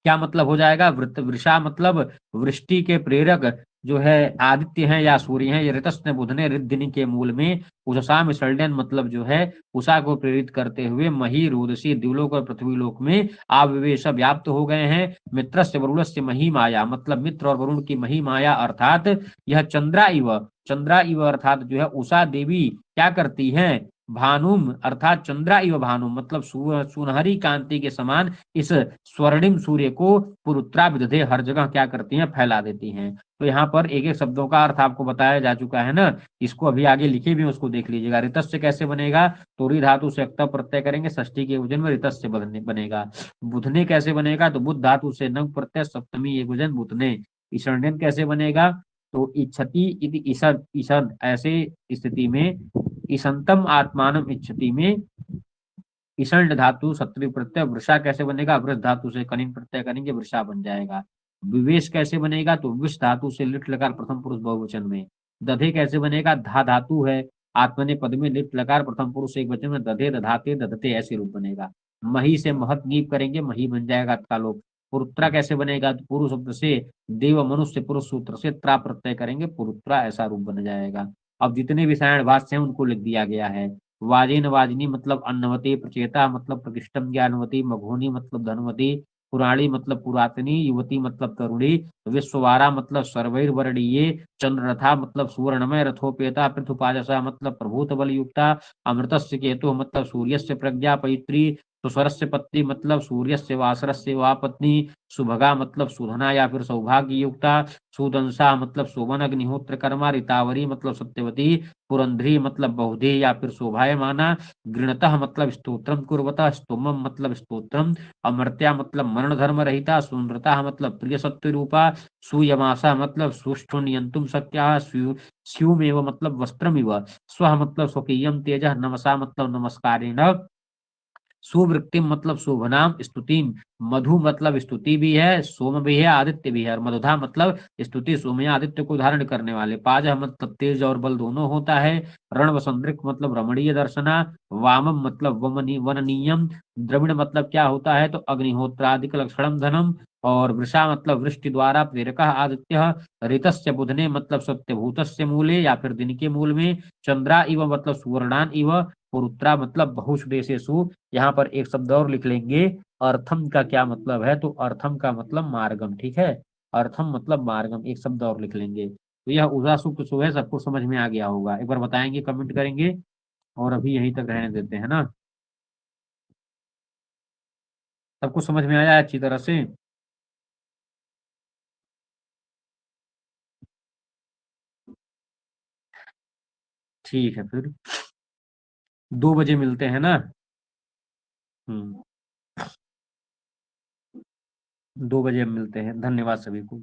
[SPEAKER 1] क्या मतलब हो जाएगा, वृषा मतलब वृष्टि के प्रेरक जो है आदित्य हैं या सूर्य हैं। ये ऋतस्न बुधने ऋद्धिनी के मूल में उषसा मिसल्डन मतलब जो है उषा को प्रेरित करते हुए मही रोदसी दिवलोक और पृथ्वीलोक में आविवेश व्याप्त हो गए हैं। मित्रस्य वरुणस्य मही माया मतलब मित्र और वरुण की मही माया अर्थात यह चंद्रा इव अर्थात जो है उषा देवी क्या करती हैं, भानुम अर्थात चंद्रा इव भानुम मतलब सुनहरी कांति के समान इस स्वर्णिम सूर्य को पुरुत्रा विदधे हर जगह क्या करती हैं, फैला देती हैं। तो यहाँ पर एक एक शब्दों का अर्थ आपको बताया जा चुका है ना। इसको अभी आगे लिखे भी उसको देख लीजिएगा। ऋतस्य कैसे बनेगा, तो री धातु से अक्ता प्रत्यय करेंगे, षष्ठी के वजन में ऋतस्य बनेगा। बुधने कैसे बनेगा, तो बुध धातु से नग प्रत्यय सप्तमी एक वजन बुधने। ईशान्यन कैसे बनेगा, तो इच्छति इति ईषद ईषद ऐसे स्थिति में ईशंतम आत्मानम इच्छति में ईषण धातु सत्वी प्रत्यय। वृषा कैसे बनेगा, वृष धातु से कनिन प्रत्यय करेंगे, वृषा बन जाएगा। विवेश कैसे बनेगा, तो विष धातु से लिट लकार प्रथम पुरुष बहुवचन में। दधे कैसे बनेगा, धा धातु है आत्मने पद में लिट लकार प्रथम पुरुष एक वचन में, दधे दधाते दधते ऐसे रूप बनेगा। मही से महत नीप करेंगे, मही बन जाएगा कालोप। पुरुत्रा कैसे बनेगा, तो पुरुष शब्द से देव मनुष्य पुरुष सूत्र से त्रा प्रत्यय करेंगे, पुरुत्रा ऐसा रूप बन जाएगा। अब जितने भी सायण भाष्य हैं उनको लिख दिया गया है। वाजिन वाजिनी मतलब अन्नवती, प्रचेता मतलब प्रतिष्ठम ज्ञानवती, मघोनी मतलब धनवती, पुराणी मतलब पुरातनी, युवती मतलब तरुणी, विश्ववारा मतलब सर्वैर्वर्णीये, चंद्ररथा मतलब सुवर्णमय, रथोपेता पृथुपाजसा मतलब प्रभूत बल युक्ता, अमृतस्य केतु मतलब सूर्यस्य प्रज्ञा पवित्री, सुसरस्य पत्नी मतलब सूर्यस्य वासरस्य वा पत्नी, सुभगा मतलब सुधना या फिर सौभाग्य युक्ता, सुदंसा मतलब शोभन अग्निहोत्र कर्मा, रितावरी मतलब सत्यवती, पुरंधरी मतलब बहुधे या फिर शोभायमाना, गृणतः मतलब स्तोत्रम कुर्वतः, स्तोमम मतलब स्तोत्रम, अमर्त्या मतलब मरण धर्म रहिता, सुनृता मतलब प्रिय सत्य रूपा, सुयमासा मतलब सुष्ठु नियंतुम शक्या, स्यूमेव मतलब वस्त्रमिव, स्व मतलब स्वकीयम तेज, नमसा मतलब नमस्कारेण, सुवृत्तिम मतलब शोभनाम स्तुतिम, मधु मतलब स्तुति भी है, सोम भी है, आदित्य भी है। और मधुधा मतलब स्तुति सोम या आदित्य को धारण करने वाले। पाज मतलब तेज और बल दोनों होता है। रण वसंद्रिक मतलब रमणीय दर्शना, वामम मतलब वननीयम, द्रविण मतलब क्या होता है, तो अग्निहोत्रादिक लक्षणम धनम, और वृषा मतलब वृष्टि द्वारा प्रेरक आदित्य, ऋतस्य बुधने मतलब सत्यभूतस्य मूले या फिर दिन के मूल में, चंद्रा इव मतलब सुवर्णान इव, पुरुत्रा मतलब बहुषदेशेषु। यहाँ पर एक शब्द और लिख लेंगे, अर्थम का क्या मतलब है, तो अर्थम का मतलब मार्गम। ठीक है, अर्थम मतलब मार्गम, एक शब्द और लिख लेंगे। तो यह उदा सूक्त जो है सबको समझ में आ गया होगा, एक बार बताएंगे, कमेंट करेंगे। और अभी यहीं तक रहने देते हैं ना। सबको समझ में आया अच्छी तरह से। ठीक है फिर 2 बजे मिलते हैं ना। 2 बजे मिलते हैं। धन्यवाद सभी को।